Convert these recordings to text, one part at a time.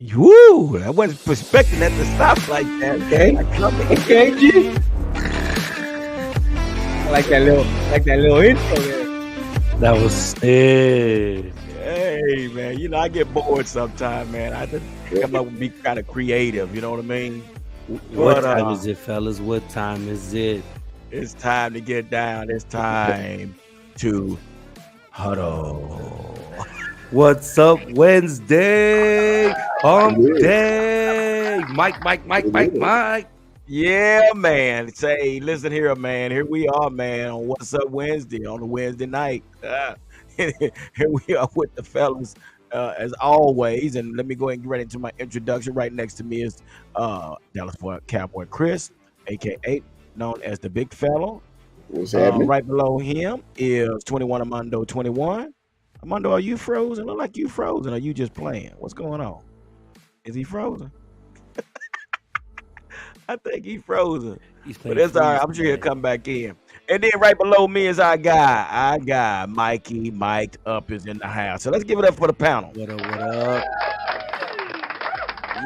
Woo! I wasn't expecting that to stop like that. Okay, I come in. okay, G. I like that little intro there. That was sick. Hey, man, I get bored sometimes, man. I just come up with be kind of creative, you know what I mean? What But time is it, fellas? What time is it? it's time to get down. It's time to huddle. What's up, Wednesday? Hump day. Mike. Yeah, man. Say, listen here, man. Here we are, man, on What's Up Wednesday, on a Wednesday night. Here we are with the fellas, as always. And let me go ahead and get right into my introduction. Right next to me is Dallas Cowboy Chris, a.k.a. known as the Big Fellow. What's happening? Right below him is 21 Armando 21. Armando, are you frozen? Look like you frozen. Are you just playing? What's going on? Is he frozen? I think he frozen. But it's all right. I'm sure he'll come back in. And then right below me is our guy, Mikey. Mike Up is in the house. So let's give it up for the panel. What up?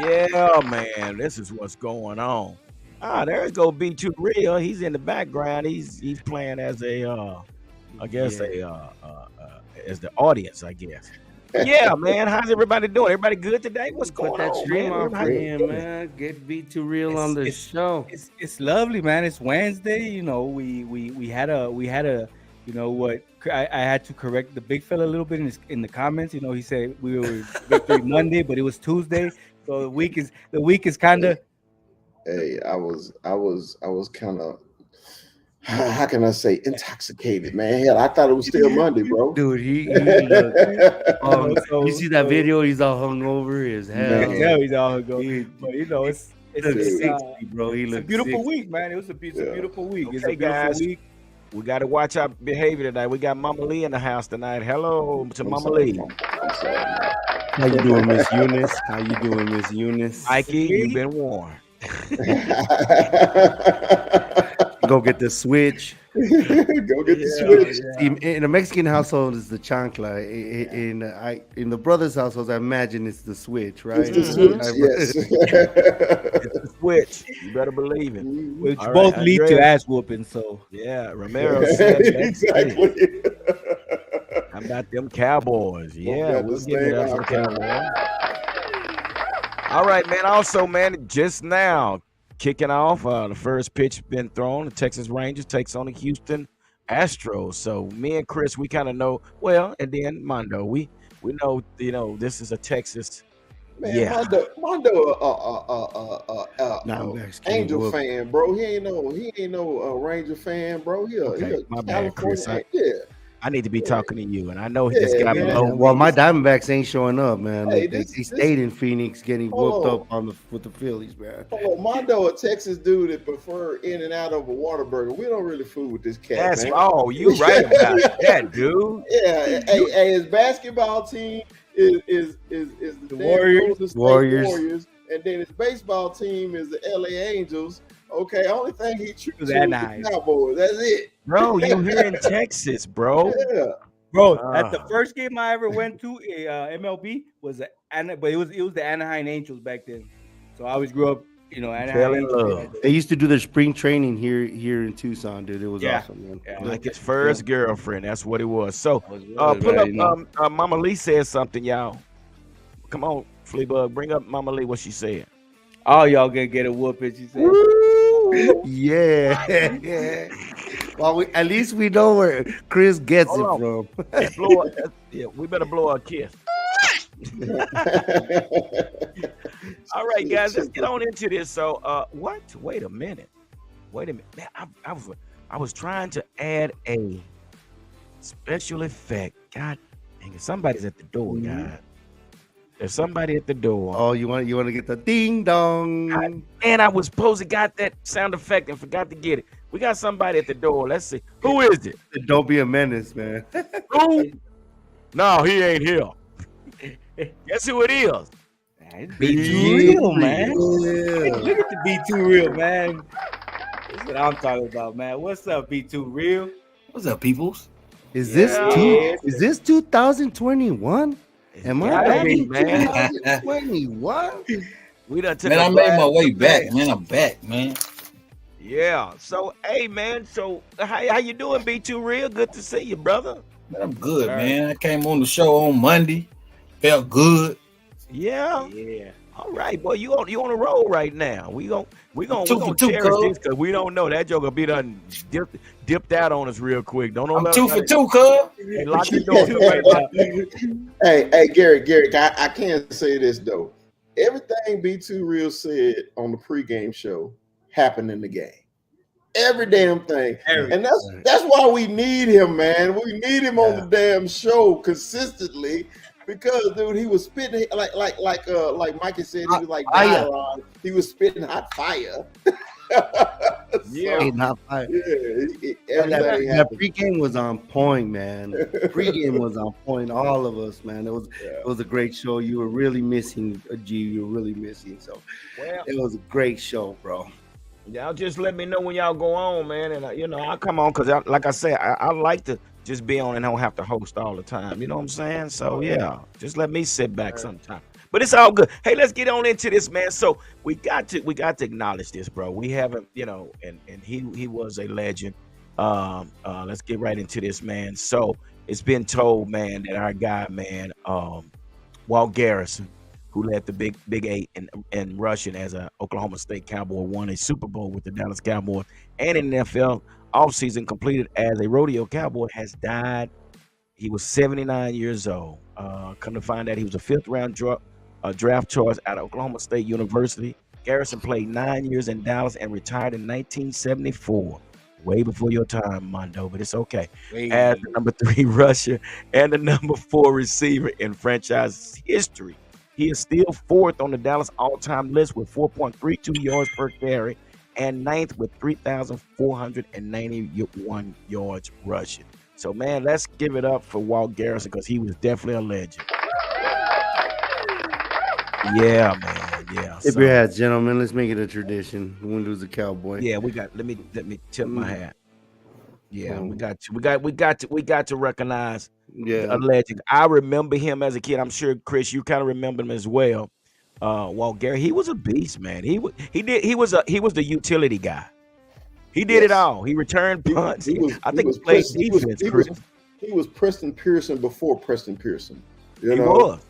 Yeah, man. This is what's going on. There's go be too real. He's in the background. He's playing as as the audience, I guess. Yeah, man. How's everybody doing? Everybody good today? What's going Put that on, stream man? on for him, man. Get Be Too Real on the show. It's lovely, man. It's Wednesday. You know, we had a you know what? I had to correct the big fella a little bit in the comments. You know, he said we were Victory Monday, but it was Tuesday. So the week is kind of. Hey, I was kind of, how can I say, intoxicated, man. Hell, I thought it was still Monday, bro. Dude, he looked, you see that video? He's all hungover as hell. Yeah, he's all going. But you know, it's 60, bro. He it's a looked beautiful 60. week, man. It's a beautiful week. It's a Okay, beautiful guys. week. We got to watch our behavior tonight. We got Mama Lee in the house tonight. Hello to Mama Lee. I'm sorry. How you doing, Miss Eunice? How you doing, Miss Eunice? Mikey, you've been warned. Go get the switch. Go get the switch. See, in a Mexican household, it's the chancla. In the brothers' households, I imagine it's the switch, right? It's the switch, yes. It's the switch. You better believe it. Which All both right, lead to Andrea. ass whooping. So Yeah, Romero said that. Exactly. How about them Cowboys? Yeah, got we'll the give it same up for the outcome. Cowboys. All right, man. Also, man, just now kicking off, the first pitch been thrown. The Texas Rangers takes on the Houston Astros. So me and Chris, we kind of know well, and then Mondo, we know, this is a Texas. Man, Yeah. Mondo, Nah, I'm Mexican. Angel Whoop. fan, bro. He ain't no Ranger fan, bro. He Okay, a my bad, Chris. California. Yeah. I need to be talking to you, and I know he just got Yeah, below. man. Well, my Diamondbacks ain't showing up, man. Hey, They this- stayed in Phoenix, getting Hold whooped on. up with the Phillies, man. Oh, Mondo, a Texas dude that prefer in and out over Whataburger. We don't really fool with this cat, That's man. you right about that, dude. Yeah, hey, his basketball team is the damn Warriors. Golden State Warriors. Warriors, and then his baseball team is the LA Angels. Okay, only thing he true to is That the Cowboys. That's it. Bro, you here in Texas, bro. Yeah. bro, Ah. that's the first game I ever went to. MLB was but it was the Anaheim Angels back then. So I always grew up, Anaheim. Fell in Angels. love. They used to do their spring training here in Tucson, dude. It was Yeah. awesome, man. Yeah. Like his first girlfriend. That's what it was. So, That was good, pull right, up. Mama Lee said something, y'all. Come on, Fleabug, bring up Mama Lee. What she said. All y'all gonna get a whooping, she said. Yeah, yeah. Well, at least we know where Chris gets Hold it from. Let's blow her, yeah, we better blow her a kiss. All right, guys, let's get on into this. So, what? Wait a minute. Man, I was trying to add a special effect. God dang it! Somebody's at the door, guys. There's somebody at the door. Oh, you want to get the ding dong? And I was supposed to got that sound effect and forgot to get it. We got somebody at the door. Let's see. Who is it? Don't be a menace, man. Who? No, he ain't here. Guess who it is? Be too real, man. Yeah. Look at the Be Too Real, man. That's what I'm talking about, man. What's up, Be Too Real? What's up, peoples? Is this Yeah. is this 2021? It's Am I gotta back be, in man. 2020? What? We done took Man, a I made my blast way from the back, past. man. I'm back, man. Yeah. So, hey, man. So, how you doing, B2 Real? Good to see you, brother. Man, I'm good, All right. man. I came on the show on Monday. Felt good. Yeah. Yeah. All right, boy. You on a roll right now. We Two for gonna two, cherish cuz. this because we don't know that joker be done dipped out on us real quick. Don't know I'm let us two let for it. two, cuz. Hey, lock the Me door. too right now. Hey, Gary, I can't say this though. Everything B2 Real said on the pregame show happened in the game. Every damn thing. Every. And that's why we need him, man. We need him on the damn show consistently because dude, he was spitting like Mikey said, he was like Fire. Dylon. He was spitting hot fire. Yeah. Hey, not fire. Everything That happened. pregame was on point, man. Pregame was on point. All of us, man. It was a great show. You were really missing a G. You were really missing. So Well, it was a great show, bro. y'all just let me know when y'all go on, man, and I'll come on because, like I said, I like to just be on and don't have to host all the time. You know what I'm saying? So yeah, just let me sit back sometime. But it's all good. Hey, let's get on into this, man. So we got to acknowledge this, bro. We haven't, and he was a legend. Let's get right into this, man. So it's been told, man, that our guy, man, Walt Garrison, who led the Big Eight in rushing as a Oklahoma State Cowboy, won a Super Bowl with the Dallas Cowboys, and in the NFL offseason completed as a rodeo cowboy, has died. He was 79 years old. Come to find out, he was a fifth-round draft choice out of Oklahoma State University. Garrison played 9 years in Dallas and retired in 1974. Way before your time, Mondo, but it's okay. As the number 3 rusher and the number 4 receiver in franchise history. He is still 4th on the Dallas all-time list with 4.32 yards per carry and 9th with 3,491 yards rushing. So, man, let's give it up for Walt Garrison because he was definitely a legend. Yeah, man. Yeah. Tip your hats, gentlemen. Let's make it a tradition. The one who's a cowboy. Yeah, we got. Let me tip my hat. Yeah, we got to recognize a legend. I remember him as a kid. I'm sure Chris, you kind of remember him as well. Walt Gary, he was a beast, man. He was the utility guy. He did it all. He returned punts. He played defense. He was Preston Pearson before Preston Pearson. He was.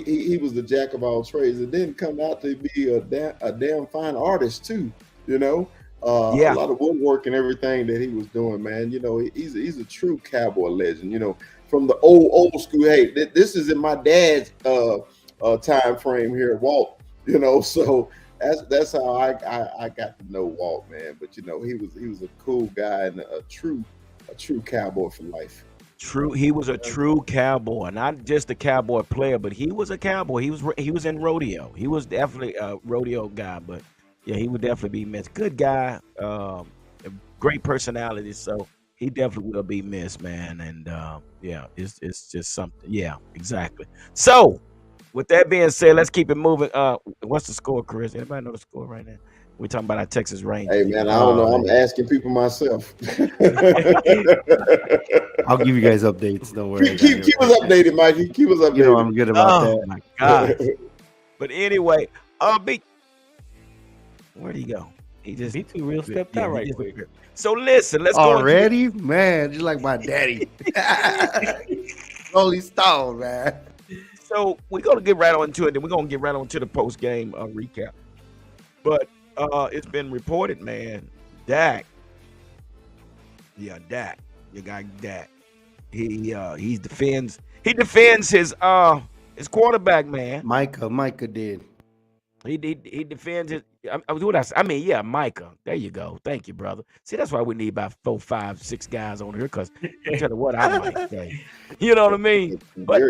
He was the jack of all trades. It didn't come out to be a damn fine artist too. A lot of woodwork and everything that he was doing, man. He's a true cowboy legend. From the old school. Hey, this is in my dad's time frame here, Walt. So that's how I got to know Walt, man. But he was a cool guy and a true cowboy for life. True, he was a true cowboy, not just a cowboy player, but he was a cowboy. He was in rodeo. He was definitely a rodeo guy, but yeah, he would definitely be missed. Good guy, great personality. So he definitely will be missed, man. And yeah, it's just something. Yeah, exactly. So with that being said, let's keep it moving. What's the score, Chris? Anybody know the score right now? We're talking about our Texas Rangers. Hey, man, I don't know. I'm asking people myself. I'll give you guys updates. Don't worry. Keep us updated, Mikey. Keep us updated. I'm good about that. Oh my God. But anyway, where'd he go? He just B2 Real stepped out right quick. So listen, let's go already, man. Just like my daddy. Rolling Stone, man. So we're gonna get right on to it. Then we're gonna get right on to the post game recap. But it's been reported, man. Dak, your guy Dak. He defends his quarterback, man. Micah did. He defends his. Micah. There you go. Thank you, brother. See, that's why we need about 4, 5, 6 guys on here because I tell you what I might say. You know what I mean? But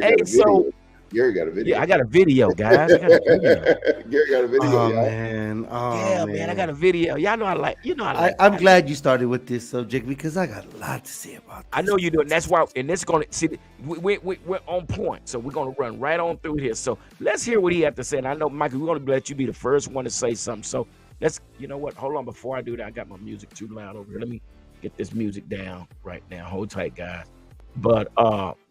Gary got a video. Yeah, I got a video, guys. I got a video. Gary got a video, Oh, y'all. man. Man, I got a video. Y'all know I like. I'm glad you started with this subject because I got a lot to say about this. I know you do, and that's why. And it's gonna see. We're on point, so we're gonna run right on through here. So let's hear what he had to say. And I know, Michael, we're gonna let you be the first one to say something. So let's. You know what? Hold on. Before I do that, I got my music too loud over here. Let me get this music down right now. Hold tight, guys. But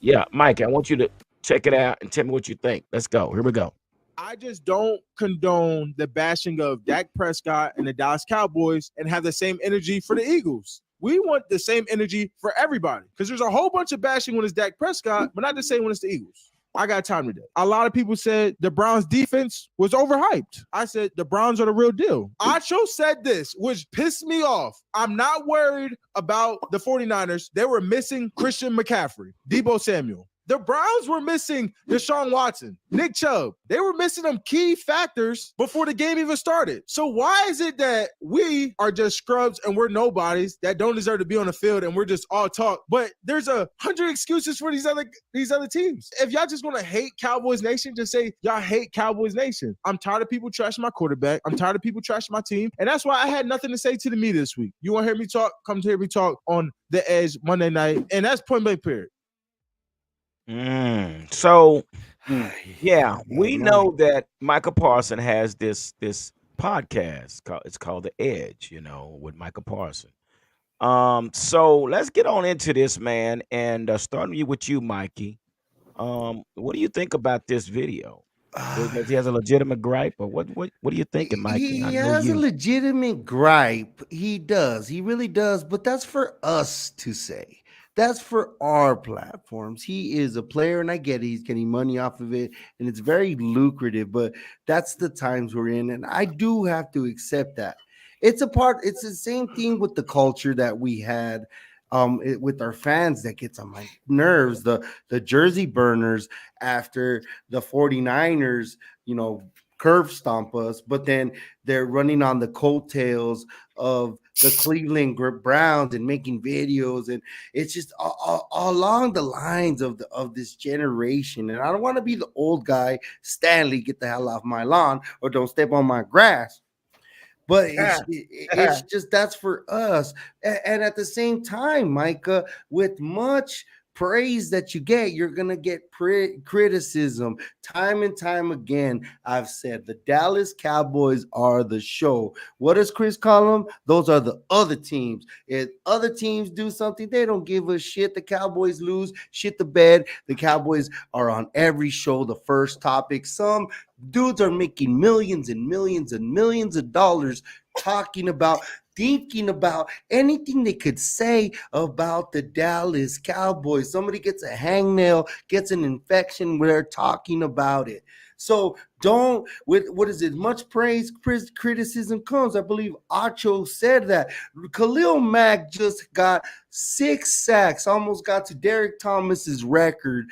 yeah, Mike, I want you to check it out and tell me what you think. Let's go. Here we go. I just don't condone the bashing of Dak Prescott and the Dallas Cowboys and have the same energy for the Eagles. We want the same energy for everybody because there's a whole bunch of bashing when it's Dak Prescott, but not the same when it's the Eagles. I got time today. A lot of people said the Browns defense was overhyped. I said the Browns are the real deal. Acho said this, which pissed me off. I'm not worried about the 49ers. They were missing Christian McCaffrey, Deebo Samuel. The Browns were missing Deshaun Watson, Nick Chubb. They were missing them key factors before the game even started. So why is it that we are just scrubs and we're nobodies that don't deserve to be on the field and we're just all talk? But there's 100 excuses for these other teams. If y'all just want to hate Cowboys Nation, just say y'all hate Cowboys Nation. I'm tired of people trashing my quarterback. I'm tired of people trashing my team. And that's why I had nothing to say to the media this week. You want to hear me talk? Come to hear me talk on The Edge Monday night. And that's point blank period. So, yeah, we know that Michael Parson has this podcast it's called The Edge, with Michael Parson. So let's get on into this, man, and starting with you, Mikey. What do you think about this video? He has a legitimate gripe, or what are you thinking, Mikey? He has a legitimate gripe. He does. He really does. But that's for us to say. That's for our platforms. He is a player, and I get it. He's getting money off of it, and it's very lucrative, but that's the times we're in, and I do have to accept that. It's the same thing with the culture that we had with our fans that gets on my nerves, the jersey burners after the 49ers, curve stomp us, but then they're running on the coattails of the Cleveland Browns and making videos, and it's just all along the lines of this generation. And I don't want to be the old guy, Stanley, get the hell off my lawn or don't step on my grass. But it's just that's for us. And at the same time, Micah, with much praise that you get, you're going to get criticism time and time again. I've said the Dallas Cowboys are the show. What does Chris call them? Those are the other teams. If other teams do something, they don't give a shit. The Cowboys lose, shit the bed. The Cowboys are on every show, the first topic. Some dudes are making millions and millions and millions of dollars talking about, thinking about anything they could say about the Dallas Cowboys. Somebody gets a hangnail, gets an infection, we're talking about it. So don't, what is it? Much praise, criticism comes. I believe Acho said that. Khalil Mack just got 6 sacks, almost got to Derek Thomas's record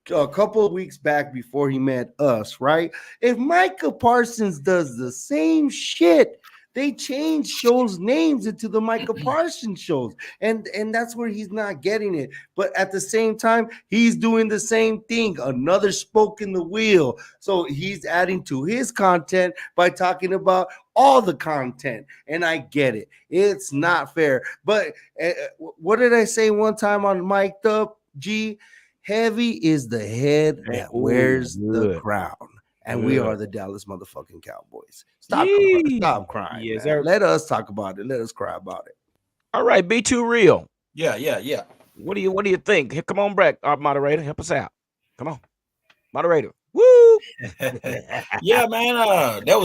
a couple of weeks back before he met us, right? If Micah Parsons does the same shit, they change shows' names into the Micah Parsons shows, and that's where he's not getting it. But at the same time, he's doing the same thing, another spoke in the wheel. So he's adding to his content by talking about all the content, and I get it. It's not fair. But what did I say one time on Mic'd Up, G? Heavy is the head that wears the crown. And we are the Dallas motherfucking Cowboys. Stop crying. Yes, let us talk about it. Let us cry about it. All right, be too real. Yeah. What do you think? Here, come on, Brett, our moderator, help us out. Come on, moderator. Woo! Yeah, man. That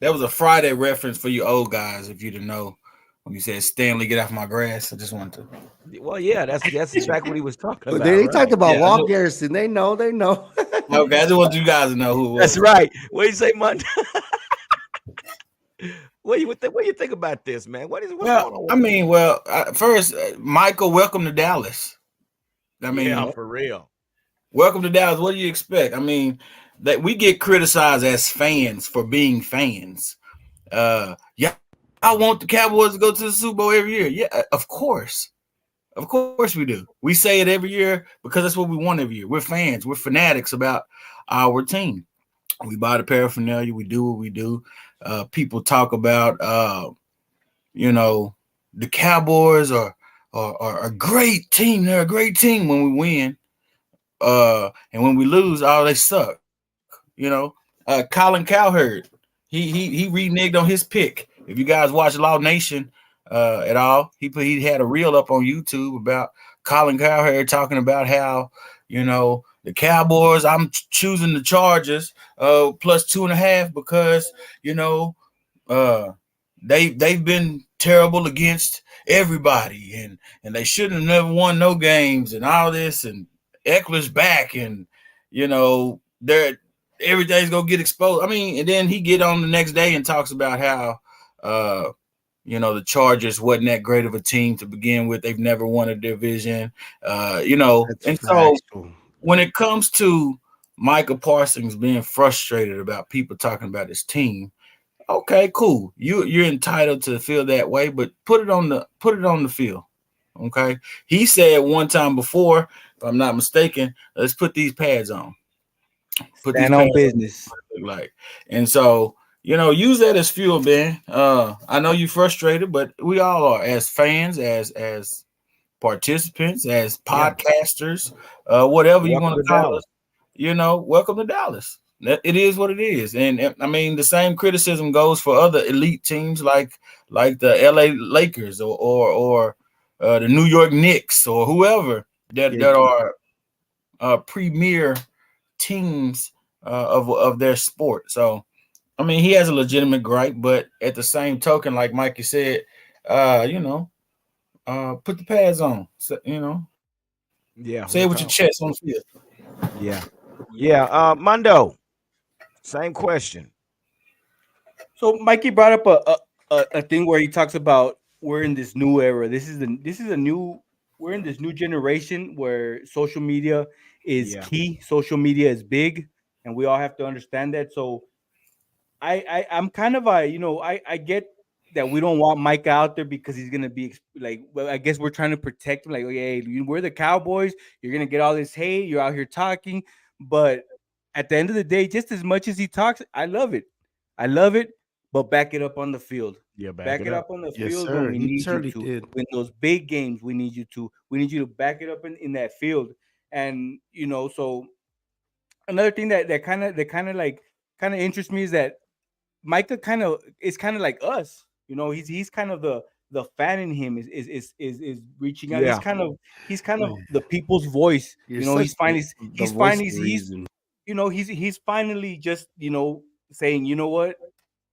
was a Friday reference for you old guys, if you didn't know. When you said Stanley, get off my grass, I just wanted to. Well, yeah, that's exactly what he was talking about. They talked about Walt Garrison. They know. Okay, I just want you guys to know who it was. That's right. What do you say, Monday? What do you think about this, man? What's going on? First, Michael, welcome to Dallas. Yeah, for real. Welcome to Dallas. What do you expect? I mean, that we get criticized as fans for being fans. I want the Cowboys to go to the Super Bowl every year. Yeah, of course. Of course we do. We say it every year because that's what we want every year. We're fans. We're fanatics about our team. We buy the paraphernalia. We do what we do. People talk about, the Cowboys are a great team. They're a great team when we win. And when we lose, they suck. Colin Cowherd, he reneged on his pick. If you guys watch Law Nation at all, he had a reel up on YouTube about Colin Cowherd talking about how the Cowboys, I'm choosing the Chargers plus 2.5 because you know uh, they've been terrible against everybody, and they shouldn't have never won no games and all this, and Eckler's back, and they're everything's gonna get exposed. I mean, and then he get on the next day and talks about how the Chargers wasn't that great of a team to begin with. They've never won a division, That's and so factual. when it comes to Micah Parsons being frustrated about people talking about his team, okay, cool. You're entitled to feel that way, but put it on the field. Okay. He said one time before, if I'm not mistaken, let's put these pads on. Put these Stand on pads on. business. Like, and so use that as fuel, Ben. I know you're frustrated, but we all are as fans, as participants, as Yeah. podcasters, whatever you Welcome want to to call Dallas. us. Welcome to Dallas. It is what it is, and I mean the same criticism goes for other elite teams like the L.A. Lakers or the New York Knicks or whoever that Yeah, are premier teams of their sport. So I mean he has a legitimate gripe, but at the same token, like Mikey said, put the pads on. So, say it with your Yeah, chest on the field. yeah, yeah. Mondo, same question. So Mikey brought up a thing where he talks about we're in this new era. This is a new we're in this new generation where social media is Yeah, key. Social media is big, and we all have to understand that. So I'm kind of I get that we don't want Mike out there because he's gonna be like, well, I guess we're trying to protect him. Like, okay, hey, we're the Cowboys. You're gonna get all this hate. You're out here talking, but at the end of the day, just as much as he talks, I love it. I love it, but back it up on the field. yeah. Back Back it it up. up on the yes, field when sir. we He need you certainly to. did. When those big games, we need you to. We need you to back it up in that field. And so another thing that kind of interests me is that Micah kind of is kind of like us. He's kind of the fan in him is reaching out. Yeah, He's kind of Man, the people's voice. you're such the He's voice finally of reason. he's finally just saying, you know what,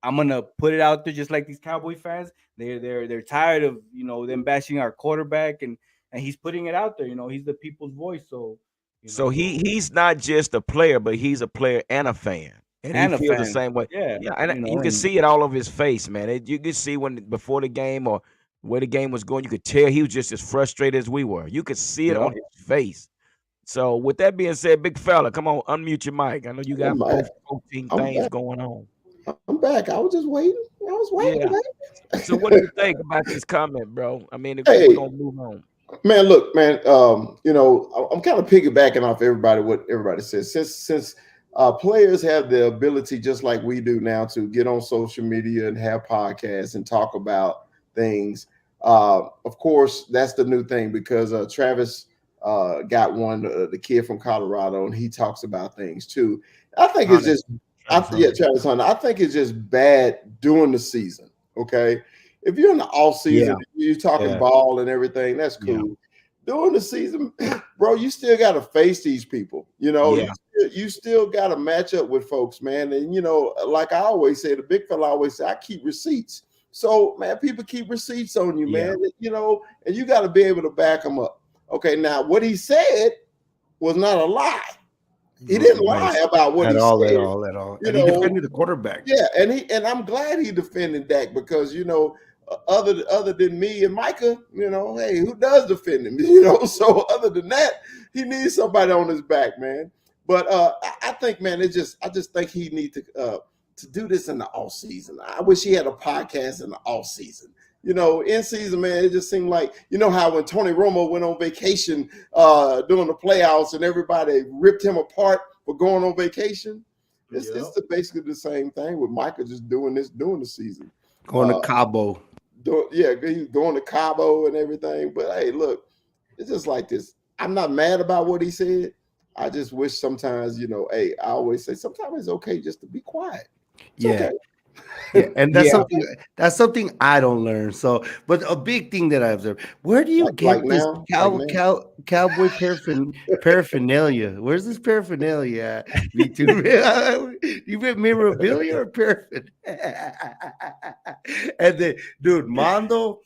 I'm gonna put it out there just like these Cowboy fans. They're tired of them bashing our quarterback, and he's putting it out there. He's the people's voice. So so so he's not just a player, but he's a player and a fan, and he and a feels the fan, same way. yeah, Yeah, and you can and see it all over his face, man. You could see when before the game or where the game was going, you could tell he was just as frustrated as we were. You could see it yeah. on his face. So with that being said, big fella, come on, unmute your mic. I know you got I'm back. 14 I'm things back. going on. I'm back. I was just waiting. I was Yeah. waiting, So what do man. you think about this comment, bro? I mean, we're Hey, gonna move on. man, look, man. I'm kind of piggybacking off everybody what everybody says. Since players have the ability, just like we do now, to get on social media and have podcasts and talk about things. Of course, that's the new thing because Travis got one, the kid from Colorado, and he talks about things too. I think it's Hunter, just, Travis yeah, Hunter. Travis Hunter. I think it's just bad during the season. Okay, if you're in the off Yeah, season, you're talking yeah, ball and everything. That's yeah, cool. During the season, bro, you still got to face these people. yeah, You still got to match up with folks, man. And like I always say, the big fella always say, I keep receipts. So, man, people keep receipts on you, yeah. man. And you got to be able to back them up. Okay, now what he said was not a lie. He didn't Right. lie about what At he all, at said. all, at all. You And he know, defended the quarterback. yeah, and I'm glad he defended Dak because other than me and Micah, hey, who does defend him? So other than that, he needs somebody on his back, man. But I think, man, I just think he need to do this in the off season. I wish he had a podcast in the off season. In season, man, it just seemed like how when Tony Romo went on vacation during the playoffs and everybody ripped him apart for going on vacation. It's basically the same thing with Micah just doing this during the season. Going to Cabo. He's going to Cabo and everything. But hey, look, it's just like this. I'm not mad about what he said. I just wish sometimes, hey, I always say sometimes it's okay just to be quiet. It's Yeah. okay. Yeah, and Yeah, that's something I don't learn. So, but a big thing that I observed: where do you like get this now, like now. cowboy paraphernalia? Where's this paraphernalia at? You meant memorabilia or paraphernalia? And then, dude, Mondo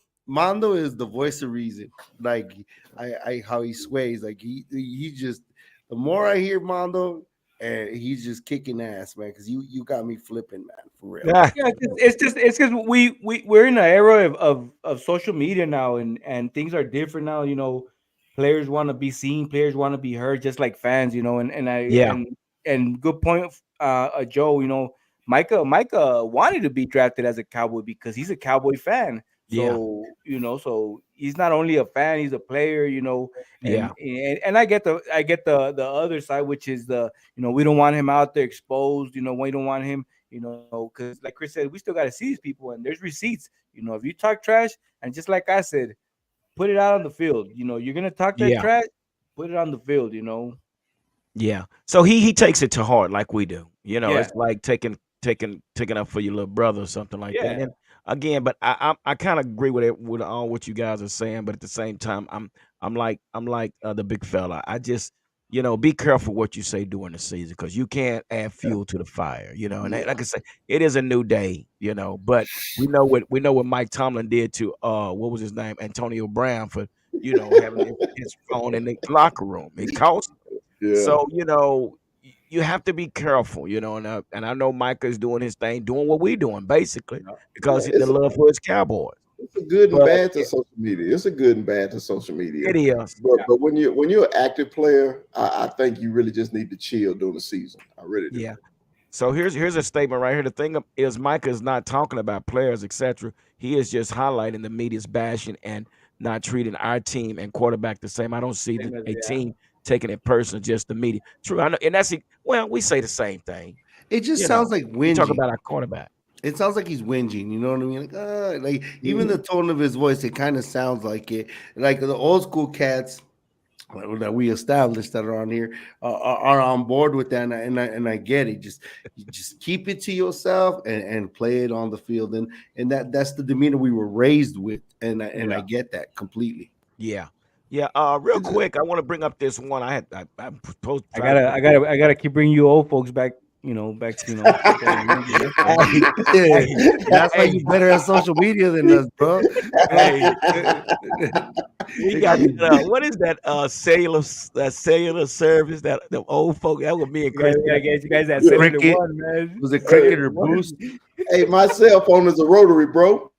is the voice of reason. Like I how he sways. Like he just the more I hear Mondo, and he's just kicking ass, man. Because you got me flipping, man, for real. Ah, yeah. It's because we're in an era of social media now, and things are different now. Players want to be seen, players want to be heard, just like fans. yeah, And good point, Joe. Micah wanted to be drafted as a Cowboy because he's a Cowboy fan. yeah, So he's not only a fan, he's a player. yeah, And I get the other side, which is we don't want him out there exposed. We don't want him, because like Chris said, we still got to see these people, and there's receipts. If you talk trash, and just like I said, put it out on the field. You're gonna talk that yeah. trash, put it on the field. Yeah. So he takes it to heart like we do. Yeah, It's like taking up for your little brother or something like that. yeah, And again, but I kind of agree with it with all what you guys are saying, but at the same time, I'm like the big fella. I just be careful what you say during the season because you can't add fuel to the fire. And Yeah, like I say, it is a new day. But we know what Mike Tomlin did to what was his name, Antonio Brown for having his phone in the locker room. It cost. yeah. So, you have to be careful, and I know Micah is doing his thing, doing what we doing basically yeah, Yeah, because the love for his Cowboys. it's a good and But bad to social media. It's a good and bad to social media. it is. But when you're an active player, I think you really just need to chill during the season. I really do. Yeah. So here's a statement right here. The thing is Micah is not talking about players, etc. He is just highlighting the media's bashing and not treating our team and quarterback the same. I don't see same as a yeah. team taking it personal, just the media. True, I know, and well, we say the same thing. It just You sounds know, like we talk whinging. about our quarterback. It sounds like he's whinging. You know what I mean? Like even the Mhm. tone of his voice, it kind of sounds like it. Like the old school cats that we established that are on here are on board with that, and I get it. You just keep it to yourself and play it on the field, and that's the demeanor we were raised with, and I Yeah. get that completely. Yeah. Yeah. Real quick, I want to bring up this one. I'm supposed to I try to gotta, put I this. gotta, I gotta keep bringing you old folks back. Back to Hey, Yeah, hey, that's why you hey, better at social media than us, bro. hey. We got what is that cellular service that the old folk that was me and You guys, Chris I got. guess you guys at Cricket, 71, man. was it Hey, cricket or boost? hey, my cell phone is a rotary, bro.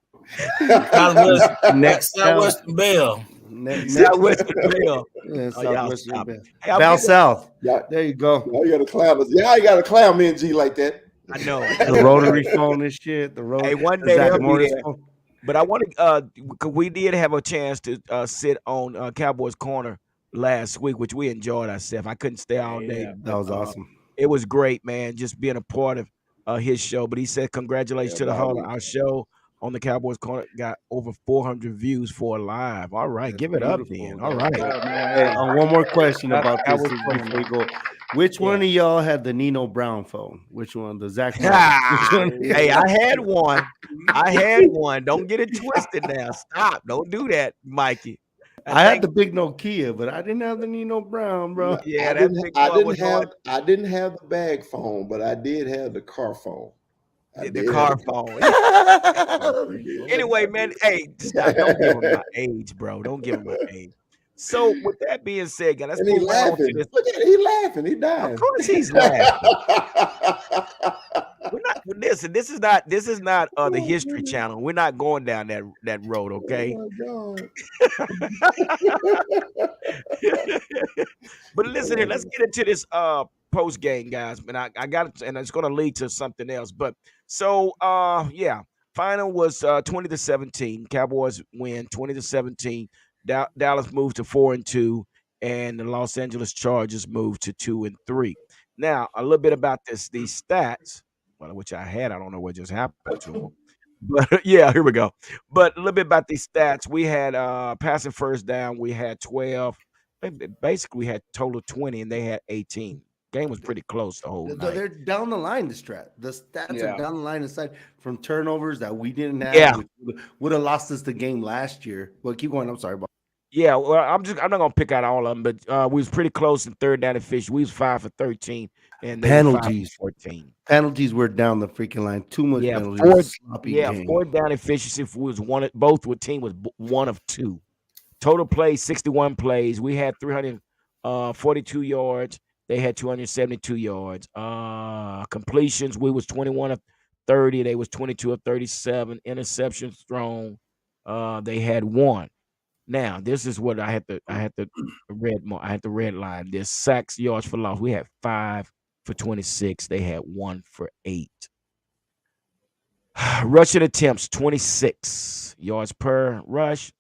Southwest Nextel, Southwestern Bell. next, Southwestern Bell. yeah, Oh, y'all Southwestern stop it. Bell, Hey, I'm Bell getting South. y'all, There you go. y'all got to clown us. Y'all got to clown me and G like that. I know. The rotary phone and shit. Hey, one The day Zach they'll be Morris there. phone. But I want to, 'cause we did have a chance to sit on Cowboys Corner last week, which we enjoyed ourselves. I couldn't stay all day, Yeah, That but was awesome. it was great, man, just being a part of his show. But he said, congratulations Yeah, to the dog. whole our show on the Cowboys Corner got over 400 views for a live. All right, That's give it up beautiful. then. All That's right. beautiful. yeah, man. Hey, Hey, one more question shout out to about this Cowboys corner, before you man. go. Which Yeah. one of y'all had the Nino Brown phone? Which one? The Zach Morris? Which one? Hey, I had one. I had one. Don't get it twisted now. Stop. Don't do that, Mikey. I I had think, the big Nokia, but I didn't have the Nino Brown, No, bro. yeah, that big I boy didn't was hard. have the bag phone, but I did have the car phone. I The did have the car car. phone. I did. Anyway, man, hey, stop. Don't give him my age, bro. Don't give him my age. So, with that being said, guys, let's And he move right on to laughing. this. Look at it. He laughing. He Of dying. course, he's laughing. We're not. Listen, this is not. This is not the Oh, History goodness. Channel. We're not going down that road. Oh Okay. my God. But listen here, let's Oh, get into this post game, guys. And I got it, and it's gonna lead to something else. But so yeah, final was 20-17. Cowboys win 20-17. Dallas moved to 4-2, and the Los Angeles Chargers moved to 2-3. Now, a little bit about these stats, well, which I had, I don't know what just happened to them. But yeah, here we go. But a little bit about these stats. We had passing first down, we had 12. Basically we had total 20 and they had 18. Game was pretty close the whole night. They're down the line. The stats are Yeah. down the line aside from turnovers that we didn't have, Yeah. which would have lost us the game last year. Well, keep going. I'm sorry, Bob. Yeah, well, I'm not gonna pick out all of them, but we was pretty close in third down and fish. We was 5 for 13, and they were 5 Penalties. for 14. Penalties were down the freaking line. Too much Yeah, penalties. It was a sloppy game. fourth down efficiency was both with team was one of two. Total plays 61 plays. We had 342 yards. They had 272 yards. Completions, we was 21 of 30. They was 22 of 37. Interceptions thrown. They had one. Now, this is what I had to red line this. Sacks, yards for loss. We had 5 for 26. They had 1 for 8. Rushing attempts, 26 yards per rush,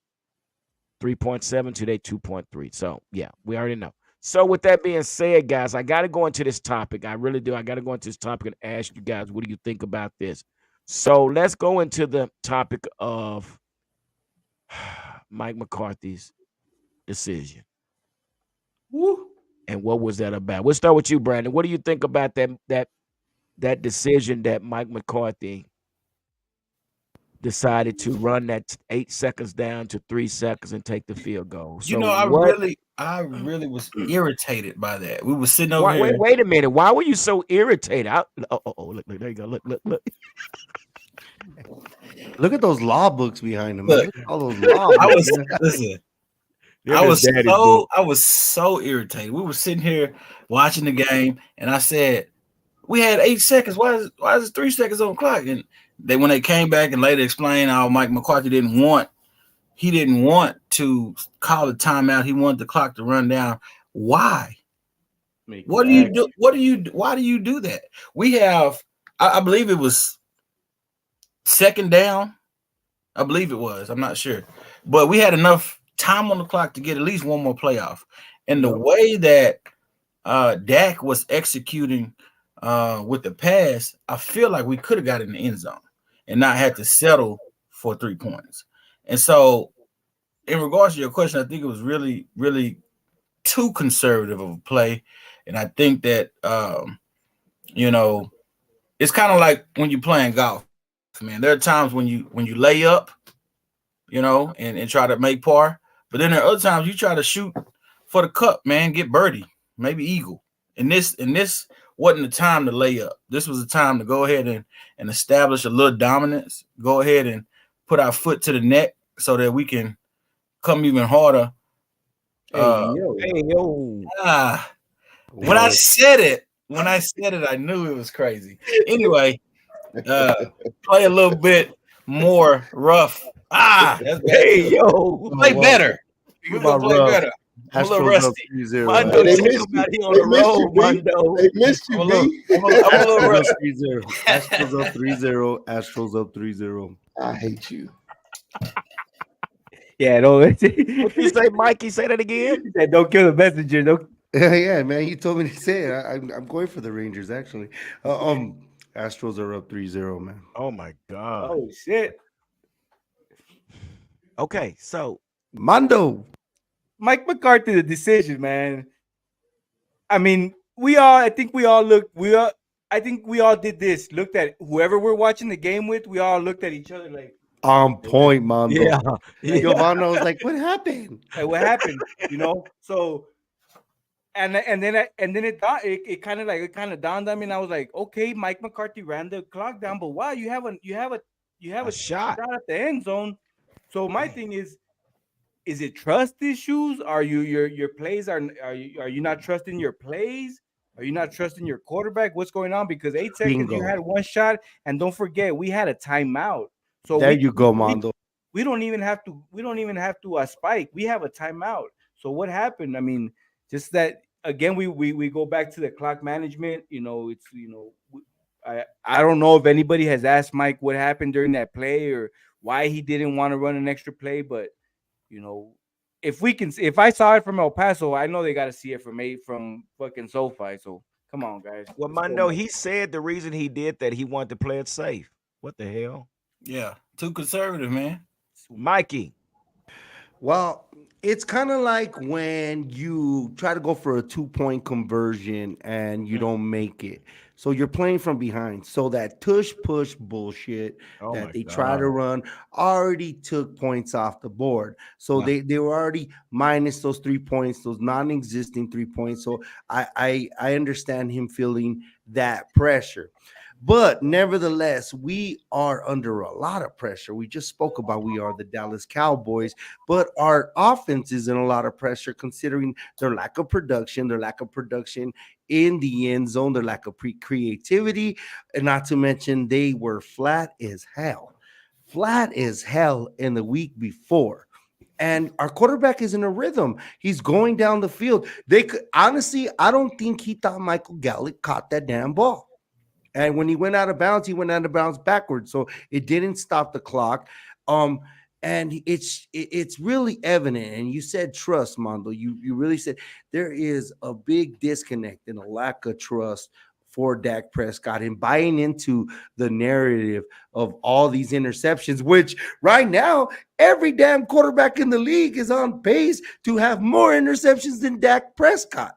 3.7 today, 2.3. So, yeah, we already know. So, with that being said, guys, I got to go into this topic. I really do. I got to go into this topic and ask you guys, what do you think about this? So, let's go into the topic of Mike McCarthy's decision. Woo. And what was that about? We'll start with you, Brandon. What do you think about that decision that Mike McCarthy decided to run that 8 seconds down to 3 seconds and take the field goal? So I really was irritated by that. We were sitting over here. Wait a minute. Why were you so irritated? Look, there you go. Look. Look at those law books behind him. Look. Look at all those law I books. I was so irritated. We were sitting here watching the game, and I said, "We had 8 seconds. Why is it 3 seconds on the clock?" And when they came back and later explained how Mike McCarthy didn't want to call a timeout. He wanted the clock to run down. Why? What do you do? Why do you do that? We have, I believe it was second down. I believe it was. I'm not sure, but we had enough time on the clock to get at least one more playoff. And the way that Dak was executing with the pass, I feel like we could have got in the end zone and not had to settle for 3 points. And so, in regards to your question, I think it was really, really too conservative of a play. And I think that, it's kind of like when you're playing golf, man. There are times when you lay up, and try to make par. But then there are other times you try to shoot for the cup, man, get birdie, maybe eagle. And this wasn't the time to lay up. This was the time to go ahead and establish a little dominance, go ahead and put our foot to the neck so that we can come even harder. When I said it, I knew it was crazy. Anyway, play a little bit more rough. That's better. Play better. We're gonna play better. I'm a little rusty. Mondo, They check missed him out. He on They the missed road, you, B. Mondo. They missed you, B. I'm a little rusty. 3-0. Astros up 3-0. Astros up 3-0. I hate you. Yeah, no. What you say, Mikey? Say that again. Don't kill the messenger. Don't. Yeah, man. You told me to say it. I'm going for the Rangers, actually. Astros are up 3-0, man. Oh my God. Oh shit. Okay, so Mondo. Mike McCarthy, the decision, man. I mean, I think we all did this. Looked at whoever we're watching the game with. We all looked at each other like, On point, Mondo. yeah. Giovanna was like, what happened? what happened? So, and then it kind of dawned on me, and I was like, okay, Mike McCarthy ran the clock down, but wow, you have a shot at the end zone. So my thing is it trust issues? Are your plays are you not trusting your plays? Are you not trusting your quarterback? What's going on? Because 8 seconds you had one shot, and don't forget we had a timeout. So there you go, Mondo. We don't even have to spike. We have a timeout. So what happened? I mean, just that again, we go back to the clock management. I don't know if anybody has asked Mike what happened during that play or why he didn't want to run an extra play, but if I saw it from El Paso, I know they got to see it from fucking SoFi. So come on, guys. Well, Mondo, he said the reason he did that, he wanted to play it safe. What the hell? Yeah, too conservative, man. Mikey. Well, It's kind of like when you try to go for a 2 point conversion and you don't make it. So you're playing from behind. So that tush push bullshit Oh that my they try God. to run already took points off the board. So Wow. they were already minus those 3 points, those non-existing 3 points. So I understand him feeling that pressure. But nevertheless, we are under a lot of pressure. We just spoke about we are the Dallas Cowboys, but our offense is in a lot of pressure considering their lack of production, in the end zone, their lack of creativity, and not to mention they were flat as hell in the week before. And our quarterback is in a rhythm. He's going down the field. They could honestly, I don't think he thought Michael Gallup caught that damn ball. And when he went out of bounds, he went out of bounds backwards. So it didn't stop the clock. Um, and it's really evident. And you said trust, Mondo. You really said there is a big disconnect and a lack of trust for Dak Prescott and buying into the narrative of all these interceptions, which right now every damn quarterback in the league is on pace to have more interceptions than Dak Prescott.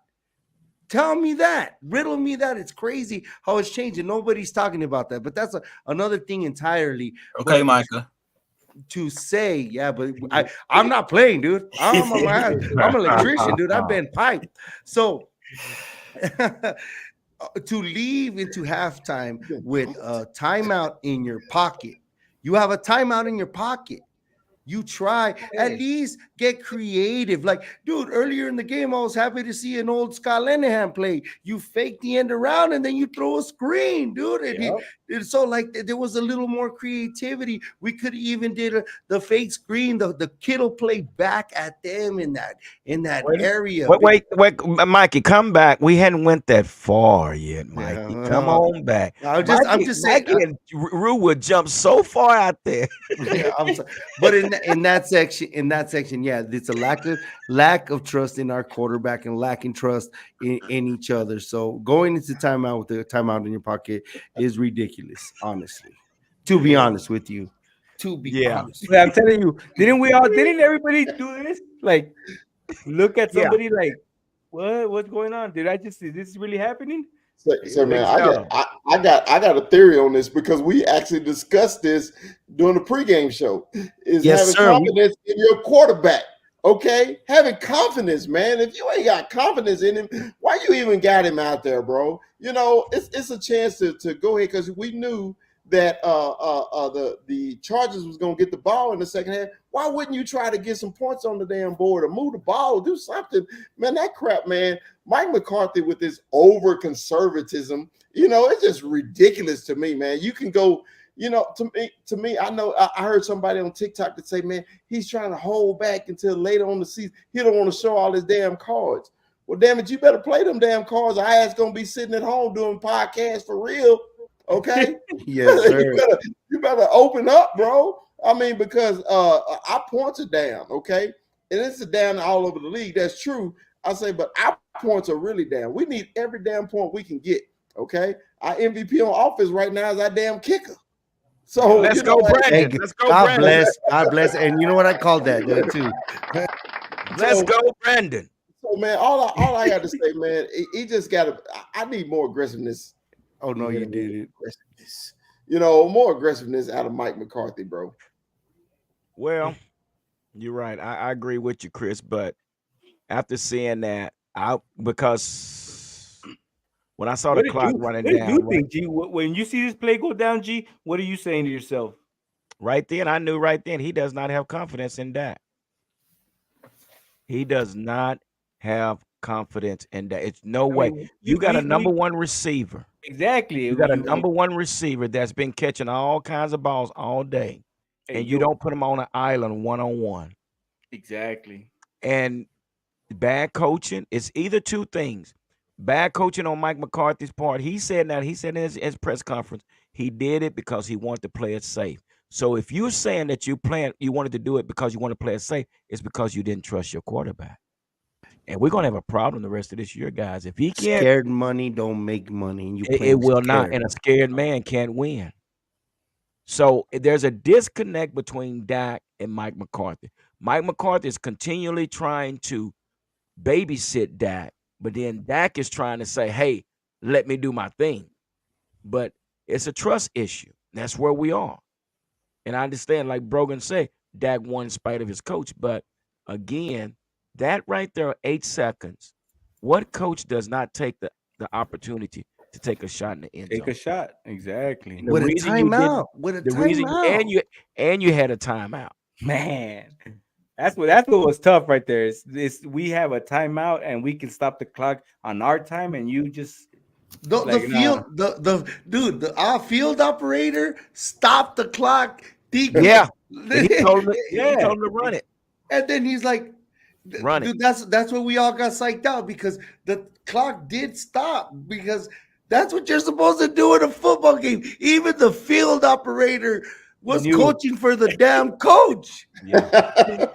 Tell me that. Riddle me that. It's crazy how it's changing. Nobody's talking about that. But that's another thing entirely. Okay, But Micah. to say, yeah, but I'm not playing, dude. I'm on my ass. I'm an electrician, dude. I've been piped. So to leave into halftime with a timeout in your pocket. You have a timeout in your pocket. You try at least get creative. Like, dude, earlier in the game, I was happy to see an old Scott Linehan play. You fake the end around and then you throw a screen, dude. So like there was a little more creativity. We could even did the fake screen. The kid will play back at them in that area. Wait, Mikey, come back. We hadn't went that far yet, Mikey. Come Yeah. on back. I'm just saying. Mikey and Rue would jump so far out there. Yeah, I'm sorry. But in that section, yeah, it's a lack of trust in our quarterback and lacking trust in each other. So going into timeout with the timeout in your pocket is ridiculous, honestly. To be honest with you. To be Yeah. honest. I'm telling you, didn't everybody do this? Like, look at Yeah. somebody like, what's going on? Is this really happening? So man, So, I got a theory on this because we actually discussed this during the pregame show. Is Yes, having sir. confidence in your quarterback. Okay, having confidence, man. If you ain't got confidence in him, why you even got him out there, bro? You know, it's a chance to go ahead because we knew that the Chargers was gonna get the ball in the second half. Why wouldn't you try to get some points on the damn board or move the ball, do something, man? That crap, man. Mike McCarthy with this over conservatism, you know, it's just ridiculous to me, man. You can go, you know, to me, I know I heard somebody on TikTok that say, man, he's trying to hold back until later on the season. He don't want to show all his damn cards. Well, damn it, you better play them damn cards. Our ass gonna be sitting at home doing podcasts for real. Okay. Yes, sir. you better open up, bro. I mean, because our points are down, okay? And it's down all over the league. That's true. I say, but our points are really down. We need every damn point we can get. Okay. Our MVP on offense right now is our damn kicker. So let's you go, know, Brandon. Let's go, God Brandon. bless. God bless. And you know what I called that too. Let's go, Brandon. So man, all I got to say, man, he just got to. I need more aggressiveness. Oh no, you did it. Aggressiveness. You know, more aggressiveness out of Mike McCarthy, bro. Well, you're right. I agree with you, Chris. But after seeing that, because when I saw the clock running What did down, you think, G? When you see this play go down, G, what are you saying to yourself? right then, I knew right then he does not have confidence in that. He does not have confidence in that. It's no way. You got a number one receiver. Exactly. You got a number one receiver that's been catching all kinds of balls all day, and you don't put him on an island one-on-one. Exactly. And bad coaching is either two things. Bad coaching on Mike McCarthy's part. He said in his press conference, he did it because he wanted to play it safe. So if you're saying that you wanted to do it because you want to play it safe, it's because you didn't trust your quarterback. And we're gonna have a problem the rest of this year, guys. If he can't, Scared money don't make money, and it will not. And a scared man can't win. So there's a disconnect between Dak and Mike McCarthy. Mike McCarthy is continually trying to babysit Dak, but then Dak is trying to say, "Hey, let me do my thing." But it's a trust issue. That's where we are. And I understand, like Brogan said, Dak won in spite of his coach. But again, that right there, 8 seconds. What coach does not take the opportunity to take a shot in the end Take a zone? shot. Exactly. And the With a reason you didn't, timeout. With a the reason you timeout. and you had a timeout. Man. That's what was tough right there. Is we have a timeout and we can stop the clock on our time, and you just The like nah. field, the dude, the field operator stopped the clock. Yeah. And he told him, he Yeah. told him to run it. And then he's like, Run it. dude, that's what we all got psyched out because the clock did stop because that's what you're supposed to do in a football game. Even the field operator was Knew. coaching for the damn coach. Yeah.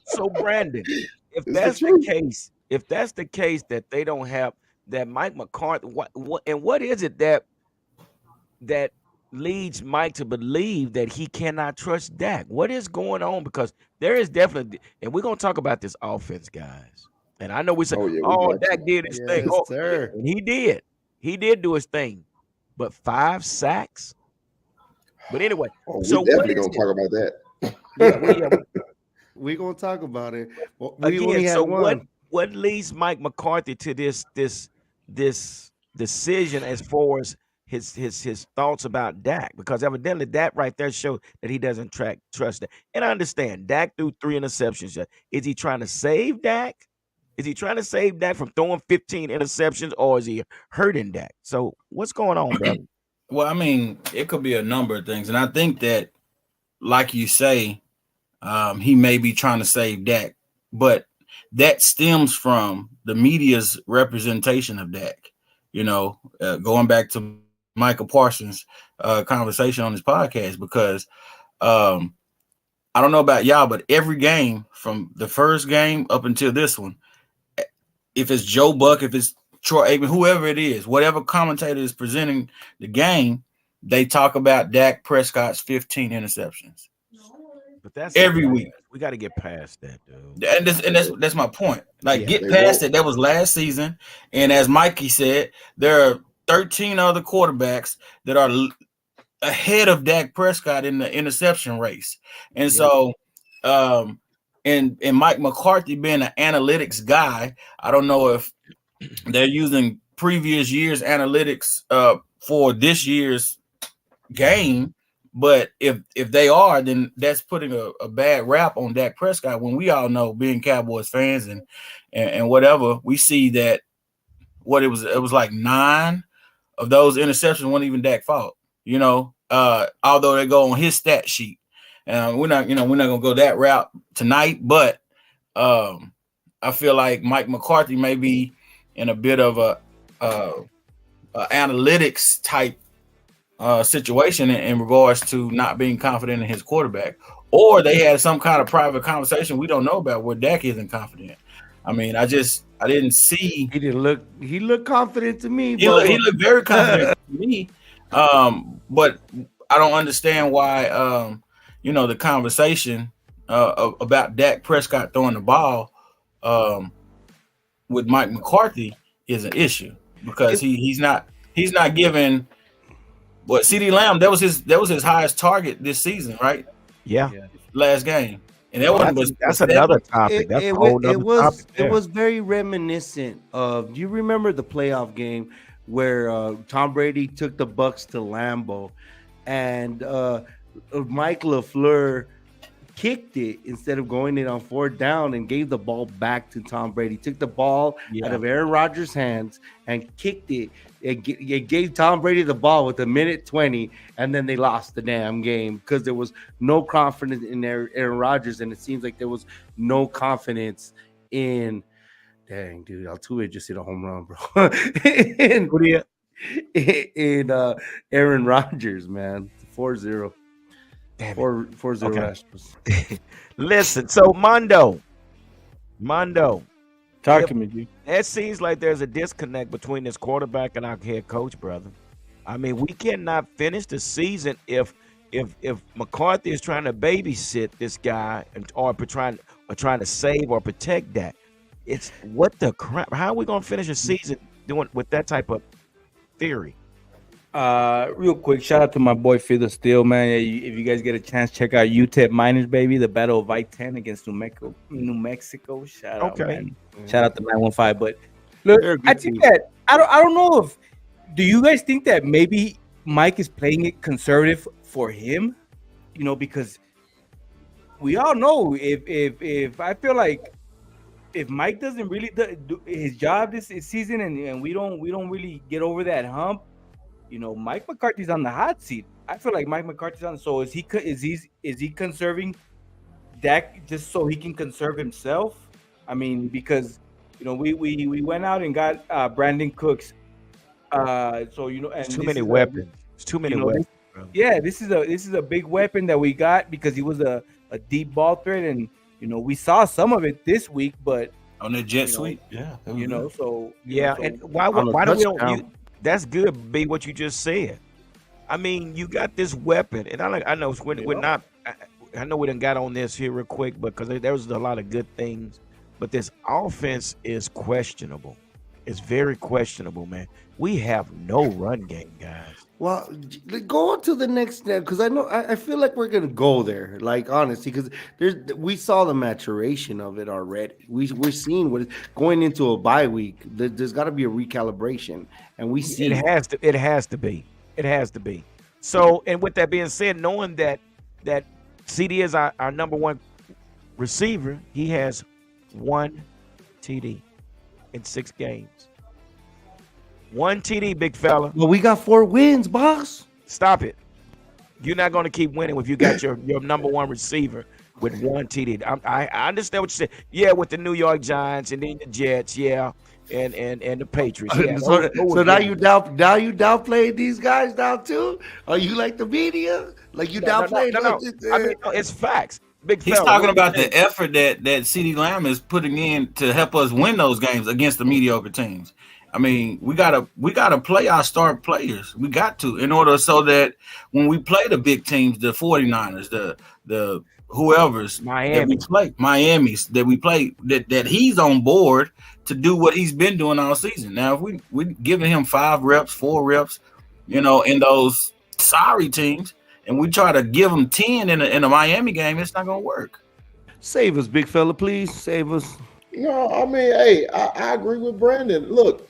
So Brandon, if It's the that's the truth. case, that they don't have that Mike McCarthy, what is it that leads Mike to believe that he cannot trust Dak? What is going on? Because there is definitely, and we're gonna talk about this offense, guys. And I know we say, Oh yeah, we "Oh, got Dak to. did his thing," Yes, sir. and he did do his thing, but 5 sacks. But anyway, Oh, we so what definitely is gonna it? talk about that. We're gonna talk about it. Well, we Again, only had so one. what leads Mike McCarthy to this decision as far as his thoughts about Dak? Because evidently that right there showed that he doesn't trust Dak. And I understand Dak threw 3 interceptions. Is he trying to save Dak? Is he trying to save Dak from throwing 15 interceptions, or is he hurting Dak? So what's going on, brother? Well, I mean, it could be a number of things, and I think that, like you say, he may be trying to save Dak, but that stems from the media's representation of Dak. Going back to Michael Parsons' conversation on his podcast, because I don't know about y'all, but every game from the first game up until this one, if it's Joe Buck, if it's Troy Aikman, whoever it is, whatever commentator is presenting the game, they talk about Dak Prescott's 15 interceptions. But that's every week. We got to get past that, dude. And that's my point. Like, Yeah. get They past won't. it. That was last season. And as Mikey said, there are 13 other quarterbacks that are ahead of Dak Prescott in the interception race. And so, and Mike McCarthy being an analytics guy, I don't know if they're using previous year's analytics for this year's game, but if they are, then that's putting a bad rap on Dak Prescott, when we all know, being Cowboys fans and whatever, we see that it was like 9 of those interceptions weren't even Dak fault, although they go on his stat sheet. We're not gonna go that route tonight, but I feel like Mike McCarthy may be in a bit of a analytics type situation in regards to not being confident in his quarterback, or they had some kind of private conversation we don't know about where Dak isn't confident. I mean, I didn't see. He looked confident to me. He looked very confident to me. But I don't understand why the conversation about Dak Prescott throwing the ball with Mike McCarthy is an issue, because he's not giving. But CeeDee Lamb, that was his highest target this season, right? Yeah. Last game. And that that's another topic. That's a whole nother topic. It was very reminiscent of. Do you remember the playoff game where Tom Brady took the Bucks to Lambeau, and Mike LaFleur kicked it instead of going in on 4th down and gave the ball back to Tom Brady? Took the ball out of Aaron Rodgers' hands and kicked it. It gave Tom Brady the ball with 1:20, and then they lost the damn game because there was no confidence in Aaron Rodgers, and it seems like there was no confidence in. Dang, dude, Altuve just hit a home run, bro. in Aaron Rodgers, man. 4-0. 4-0 Okay. Listen, so Mondo, Talk to me, dude. it seems like there's a disconnect between this quarterback and our head coach, brother. I mean, we cannot finish the season if if McCarthy is trying to babysit this guy or trying to save or protect that, it's what the crap? How are we gonna finish a season doing with that type of theory? Real quick, shout out to my boy Phil Steele, man. Yeah, if you guys get a chance, check out UTEP Miners, baby. The Battle of I-10 against New Mexico. Shout out, man. Shout out to 915. But look, I think that I don't know if do you guys think that maybe Mike is playing it conservative for him? You know, because we all know if I feel like if Mike doesn't really do his job this season and we don't really get over that hump. You know, Mike McCarthy's on the hot seat. I feel like Mike McCarthy's on. So is he conserving Dak just so he can conserve himself? I mean, because you know we went out and got Brandon Cooks. So you know, and too many weapons. It's too many weapons. Yeah, this is a big weapon that we got because he was a deep ball threat, and you know we saw some of it this week, but on the jet sweep, yeah, you know, so yeah, and why don't we don't? That's good, B, what you just said. I mean, you got this weapon, and I know we're not. I know we done got on this here real quick, because there was a lot of good things, but this offense is questionable. It's very questionable, man. We have no run game, guys. Well, go on to the next step because I feel like we're gonna go there. Like honestly, because we saw the maturation of it already. We're seeing what going into a bye week. There's got to be a recalibration, and we see it has to be. So, and with that being said, knowing that CD is our number one receiver, he has 1 TD in 6 games. 1 TD, big fella. Well, we got 4 wins, boss. Stop it. You're not going to keep winning if you got your number one receiver with 1 TD. I understand what you said. Yeah, with the New York Giants and then the Jets, yeah, and the Patriots. Yeah, so now you downplay these guys now too? Are you like the media? Like you downplay? No. I mean, it's facts. He's talking about the effort that CeeDee Lamb is putting in to help us win those games against the mediocre teams. I mean, we gotta play our star players. We got to in order so that when we play the big teams, the 49ers, the whoever's Miami's that we play, that he's on board to do what he's been doing all season. Now, if we giving him 5 reps, 4 reps, you know, in those sorry teams, and we try to give him 10 in a Miami game, it's not gonna work. Save us, big fella, please save us. No, I mean, hey, I agree with Brandon. Look,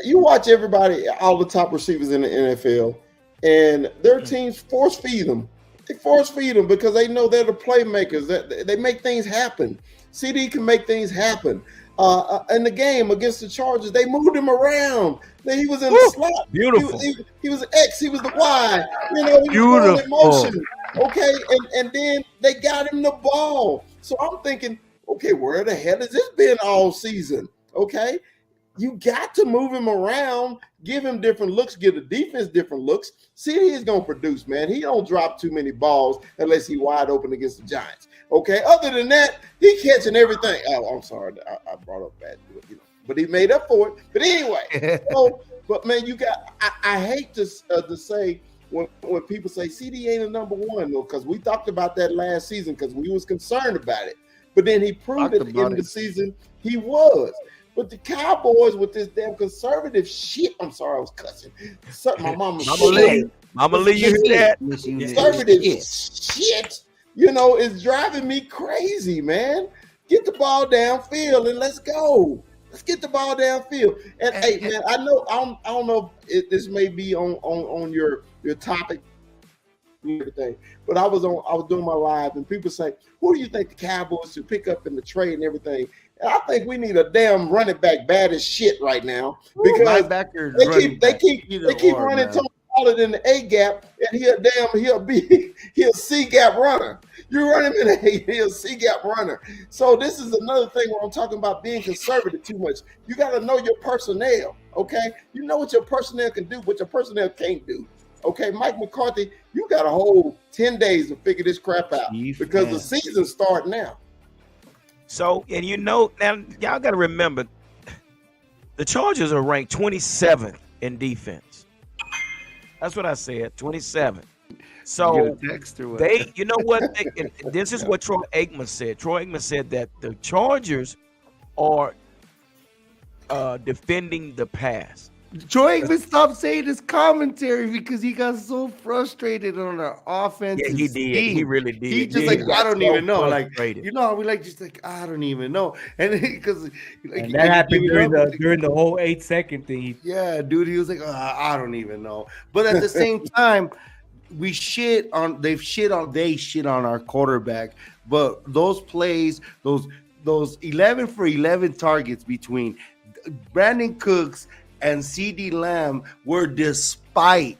you watch everybody, all the top receivers in the NFL, and their teams force feed them. They force feed them because they know they're the playmakers. They make things happen. CD can make things happen. In the game against the Chargers, they moved him around. Then he was in the slot. Beautiful. He was the X. He was the Y. You know, he was in motion. Okay, and then they got him the ball. So I'm thinking, okay, where the hell has this been all season? Okay, you got to move him around, give him different looks, give the defense different looks. CD is going to produce, man. He don't drop too many balls unless he's wide open against the Giants. Okay, other than that, he catching everything. Oh, I'm sorry, I brought up bad, you know, but he made up for it. But anyway, but man, you got. I hate to say when people say CD ain't a number one, though, because we talked about that last season because we was concerned about it. But then he proved at the end of the season he was. But the Cowboys with this damn conservative shit. I'm sorry, I was cussing. My mama Lee, you hear that? Conservative shit, you know, is driving me crazy, man. Get the ball downfield and let's go. Let's get the ball downfield. And hey, man, I don't know if this may be on your topic, everything. But I was doing my live, and people say, "Who do you think the Cowboys should pick up in the trade and everything?" And I think we need a damn running back bad as shit right now because they keep running taller than the A gap, and he'll C gap runner. You run him in he'll C gap runner. So this is another thing where I'm talking about being conservative too much. You got to know your personnel, okay? You know what your personnel can do, what your personnel can't do. Okay, Mike McCarthy, you got a whole 10 days to figure this crap out because the season's starting now. So, and you know, now y'all got to remember, the Chargers are ranked 27th in defense. That's what I said, 27th. So get a text or what? they, you know what? And this is what Troy Aikman said. Troy Aikman said that the Chargers are defending the pass. Troy Aikman stopped saying his commentary because he got so frustrated on our offensive Yeah, he did. He scheme. really did. He just Yeah, like, got I don't so even know. Like, frustrated. you know how we like just like, I don't even know. And because like, And that happened during the whole 8-second thing. yeah, dude, he was like, I don't even know. But at the same time, they shit on our quarterback. But those plays, those 11 for 11 targets between Brandon Cooks and CD Lamb were despite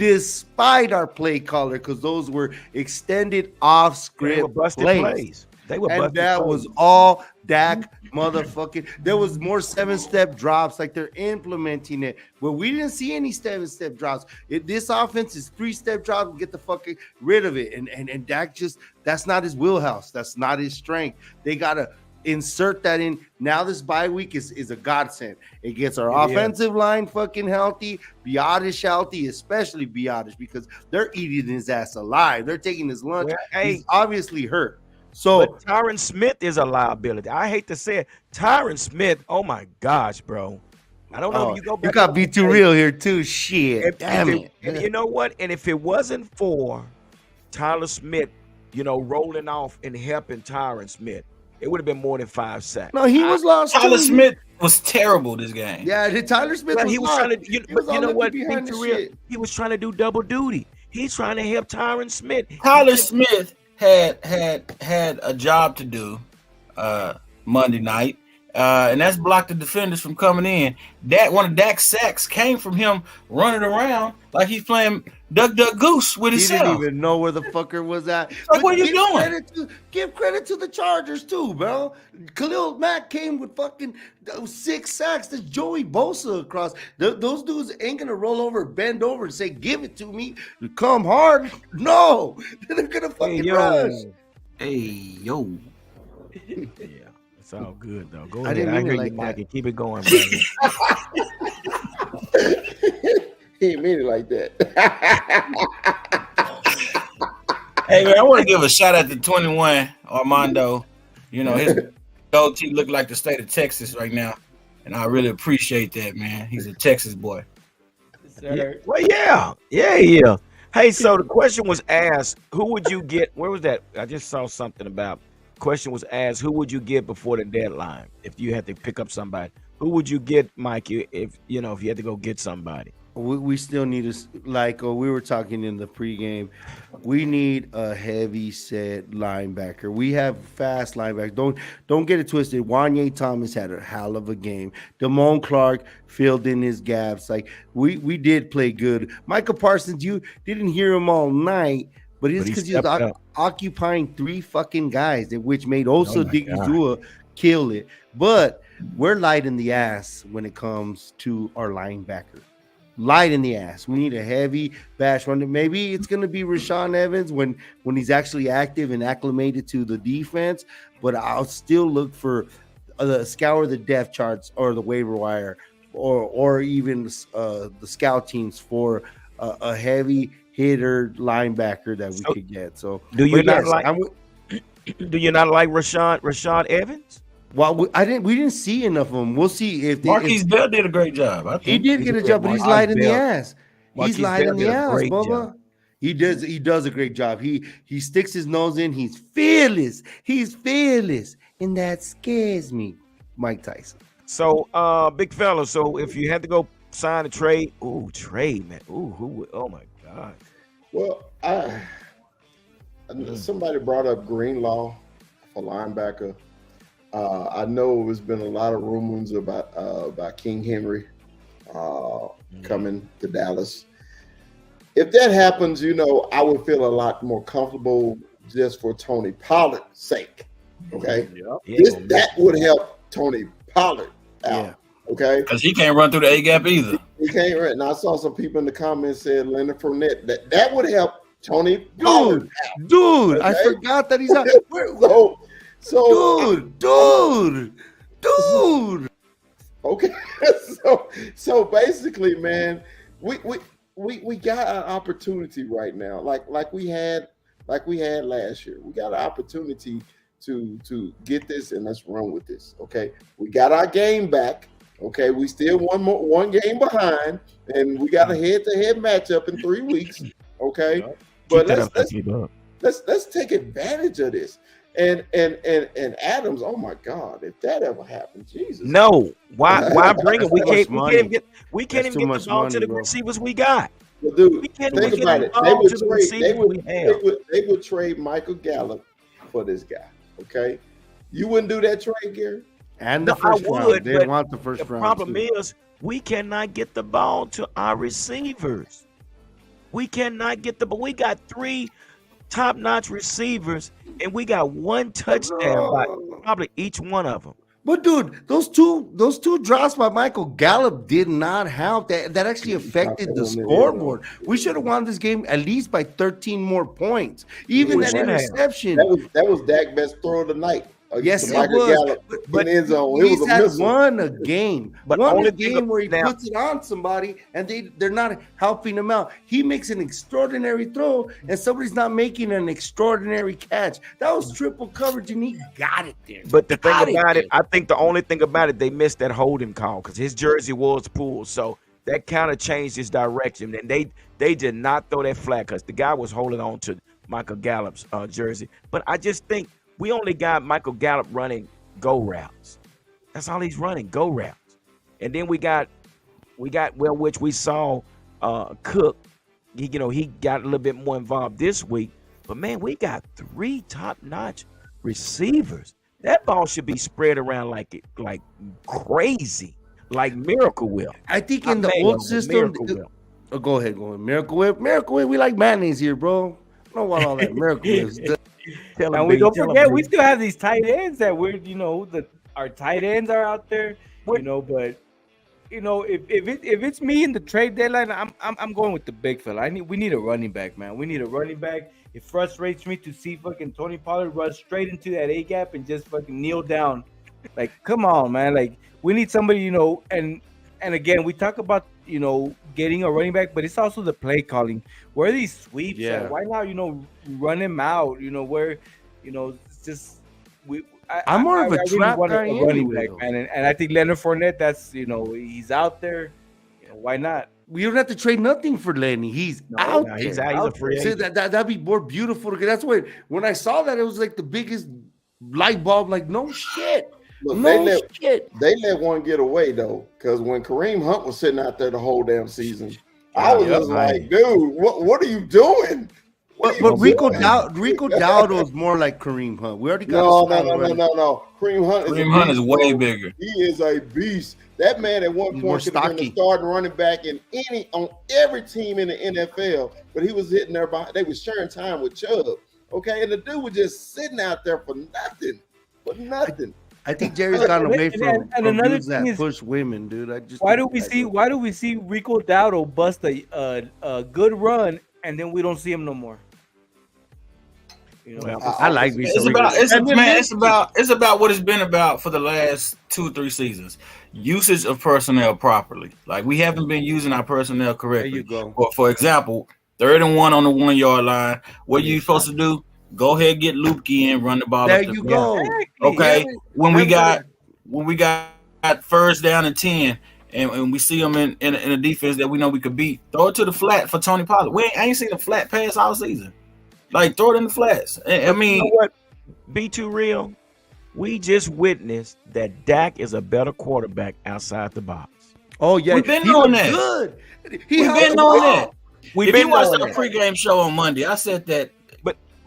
our play caller, because those were extended off They were script busted plays. They were And busted that plays. was all Dak motherfucking. There was more 7-step drops, like they're implementing it, but we didn't see any 7-step drops. This offense is 3-step drops. Get the fucking rid of it. And Dak just, that's not his wheelhouse. That's not his strength. They gotta insert that in. Now this bye week is a godsend. It gets our offensive line fucking healthy, Biotish healthy, especially Biotish, because they're eating his ass alive. They're taking his lunch. Well, He's obviously hurt. So but Tyron Smith is a liability. I hate to say it. Tyron Smith, oh my gosh, bro. I don't know if you go back. You gotta be too real here too. Shit. Damn it. And you know what? And if it wasn't for Tyler Smith, rolling off and helping Tyron Smith, it would have been more than 5 sacks. No, he was lost. Tyler Smith was terrible this game. Yeah, Tyler Smith was he was lost. trying to. You know what? Behind the Real, shit. he was trying to do double duty. He's trying to help Tyron Smith. Tyler Smith had a job to do Monday night, and that's block the defenders from coming in. That one of Dak's sacks came from him running around like he's playing Duck Duck Goose with He himself. didn't even know where the fucker was at. Like, what are you doing? Give credit to the Chargers too, bro. Khalil Mack came with fucking 6 sacks. There's Joey Bosa across. Those dudes ain't gonna roll over, bend over, and say, "Give it to me." Come hard. No, they're gonna fucking rush. Hey yo. Yeah, it's all good though. Go I ahead. didn't I mean hear it you, like Mike, that. and keep it going, brother. He ain't mean it like that. Hey man, I want to give a shout out to 21 Armando. His goatee look like the state of Texas right now, and I really appreciate that, man. He's a Texas boy. Yeah. Well, yeah. Hey, so the question was asked, who would you get? Where was that? I just saw something about. Question was asked, who would you get before the deadline if you had to pick up somebody? Who would you get, Mike, if you had to go get somebody? We still need like we were talking in the pregame. We need a heavy set linebacker. We have fast linebackers. Don't get it twisted. Wanye Thomas had a hell of a game. Damone Clark filled in his gaps. Like we did play good. Micah Parsons, you didn't hear him all night, but it's because he was occupying 3 fucking guys, which made also Digizua kill it. But we're light in the ass when it comes to our linebacker. Light in the ass. We need a heavy bash runner. Maybe it's going to be Rashaan Evans when he's actually active and acclimated to the defense. But I'll still look for scour the depth charts or the waiver wire or even the scout teams for a heavy hitter linebacker that we could get. So do you not like Rashaan Evans? Well, we didn't see enough of him. We'll see if Marquise Bell did a great job. I think. He did get a job, but he's light in the ass. He's light in the ass, Bubba. He does a great job. He sticks his nose in. He's fearless. And that scares me. Mike Tyson. So, big fella. So, if you had to go sign a trade, man. Who? Oh my God. Well, somebody brought up Greenlaw for linebacker. I know there's been a lot of rumors about King Henry coming to Dallas. If that happens, I would feel a lot more comfortable just for Tony Pollard's sake. Okay, that would help Tony Pollard out. Yeah. Okay, because he can't run through the A gap either. He can't run. And I saw some people in the comments said Leonard Fournette. That would help Tony Pollard out. Dude, okay? I forgot that he's out. Dude. Okay, so basically, man, we got an opportunity right now, like we had last year. We got an opportunity to get this and let's run with this. Okay, we got our game back. Okay, we still one game behind, and we got a head-to-head matchup in 3 weeks. Okay, but let's take advantage of this. And Adams, oh my God, if that ever happened, Jesus. No, why bring it? We can't even get the ball money, to the bro. receivers we got. Well, dude, We can't think even about get it. the They ball would to the trade. receivers we have. They would trade Michael Gallup for this guy. Okay, you wouldn't do that trade, Gary? And No, the first I round. would, They but want the first the round. problem too. is we cannot get the ball to our receivers. We cannot get but we got 3 top-notch receivers, and we got 1 touchdown by probably each one of them. But dude, those two drops by Michael Gallup did not help. That actually affected the scoreboard. We should have won this game at least by 13 more points. Even We that should have. interception. That was Dak's best throw of the night. Yes, To it Michael was. Gallup But in the end zone. It he's was a had missile. won a game. But Won only a thing game where he now- puts it on somebody and they're not helping him out. He makes an extraordinary throw and somebody's not making an extraordinary catch. That was triple coverage and he got it there. But the thing Got about it, there. I think the only thing about it, they missed that holding call because his jersey was pulled. So that kind of changed his direction. And they did not throw that flag because the guy was holding on to Michael Gallup's jersey. But I just think we only got Michael Gallup running go routes. That's all he's running, go routes. And then we got which we saw Cook. He got a little bit more involved this week. But man, we got 3 top-notch receivers. That ball should be spread around like crazy, like Miracle Whip. I think Not in the Mayo, old but system. Miracle Whip. Oh, go ahead. Miracle Whip. We like mayonnaise here, bro. I don't want all that Miracle Whips. Tell him, And we B, don't tell him, forget, B. we still have these tight ends that our tight ends are out there, but if it's me in the trade deadline, I'm going with the big fella. We need a running back, man. We need a running back. It frustrates me to see fucking Tony Pollard run straight into that A gap and just fucking kneel down. Like, come on, man. Like, we need somebody, and again, we talk about, getting a running back, but it's also the play calling. Where are these sweeps at? Why not, run him out? It's just I'm more of a trap want guy a running anyway, back, man. And I think Leonard Fournette, that's, he's out there. Why not? We don't have to trade nothing for Lenny. He's out there. He's a free So agent. that'd be more beautiful. That's why when I saw that, it was like the biggest light bulb. Like, no shit. Look, No shit. they let one get away though, because when Kareem Hunt was sitting out there the whole damn season, I was just like, dude, what are you doing? But Rico Dowdle is more like Kareem Hunt. We already got no. Kareem Hunt is way bigger. He is a beast. That man at one He's more point could have been the stocky. starting running back on every team in the NFL, but he was hitting everybody. They was sharing time with Chubb. Okay, and the dude was just sitting out there for nothing. I think Jerry's gone away from another dudes thing that is, push women, dude. why do we see Rico Dowdle bust a good run and then we don't see him no more? I like me some Rico. It's about what it's been about for the last 2-3 seasons. Usage of personnel properly. Like, we haven't been using our personnel correctly. There you go. For example, 3rd and 1 on the 1 yard line. What are you supposed to do? Go ahead, get Lupke in, run the ball. There up the you field. go. Okay. When we got 1st down and 10, and we see them in a defense that we know we could beat, throw it to the flat for Tony Pollard. I ain't seen a flat pass all season. Like, throw it in the flats. I mean, you know what? Be too real. We just witnessed that Dak is a better quarterback outside the box. Oh yeah, we've been he knowing looked that. Good. We've been knowing that. We've If been you watched knowing the that. pregame show on Monday, I said that.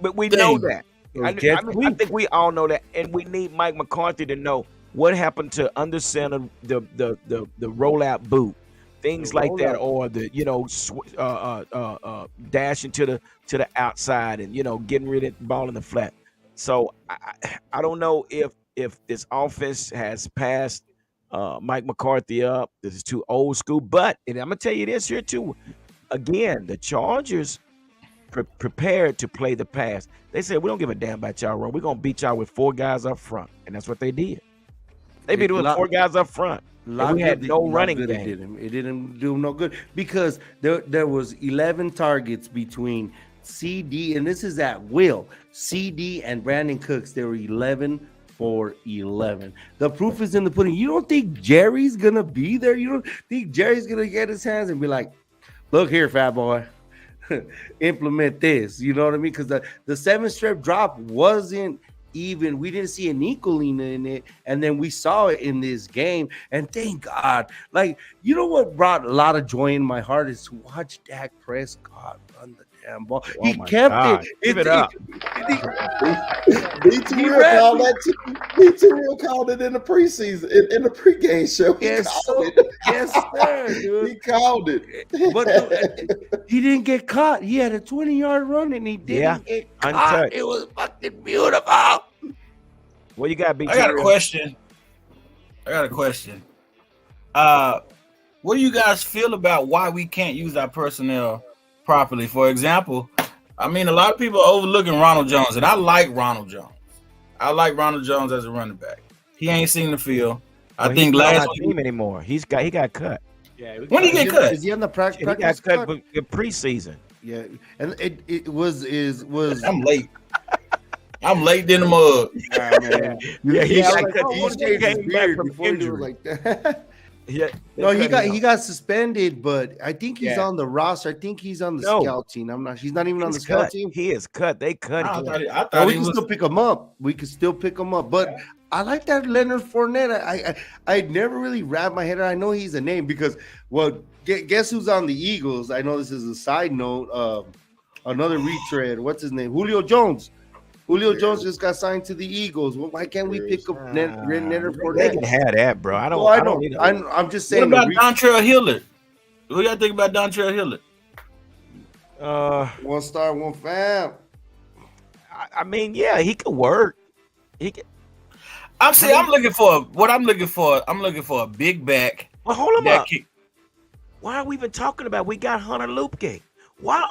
But we Dang. know that. I Jet think we all know that, and we need Mike McCarthy to know what happened to under center the rollout boot, things like that, or the dashing to the outside and getting rid of the ball in the flat. So I don't know if this offense has passed Mike McCarthy up. This is too old school, but and I'm gonna tell you this here too. Again, the Chargers prepared to play the pass. They said, we don't give a damn about y'all run. We're going to beat y'all with 4 guys up front. And that's what they did. They be doing 4 guys up front. And we had no running game. It didn't do him no good because there was 11 targets between CD, and this is at will. CD and Brandon Cooks, they were 11 for 11. The proof is in the pudding. You don't think Jerry's gonna be there? You don't think Jerry's gonna get his hands and be like, "Look here, fat boy, implement this." You know what I mean? Because the 7-strip drop wasn't even. We didn't see an equaling in it, and then we saw it in this game. And thank God, like, you know what brought a lot of joy in my heart is to watch Dak Prescott run the damn ball. Oh He my kept God. it. Give it up. B2 called it in the preseason, in the pregame show. Yes, sir, dude. He called it. But he didn't get caught. He had a 20-yard run and he didn't get caught. Untouched. It was fucking beautiful. What you got, B2? I got a question. What do you guys feel about why we can't use our personnel properly? For example, I mean, a lot of people are overlooking Ronald Jones, and I like Ronald Jones. I like Ronald Jones as a running back. He ain't seen the field. I think last week team anymore. He got cut. Yeah. When he get cut? Is he on the practice? He got cut in preseason. Yeah, and it was. I'm late. I'm late in the mug. Man. Yeah, he got cut. He shaved his beard before he was injury. like that. Yeah. No, he got suspended, but I think he's on the roster. I think he's on the scout team. I'm not. He's not even on the scout team. He is cut. They cut him. I thought We can still pick him up. But I like that Leonard Fournette. I never really wrapped my head around. I know he's a name because, well, guess who's on the Eagles? I know this is a side note. Another retread. What's his name? Julio Jones. Julio Jones just got signed to the Eagles. Well, why can't we pick up Leonard Fournette? They can have that, bro. I don't. I'm just saying. What about Dontrell Hillard? What do y'all think about Dontrell Hillard? 1 star, 1 fam. I mean, yeah, he could work. I'm looking for a big back. Well, hold on. Why are we even talking about? We got Hunter Lupke. Why?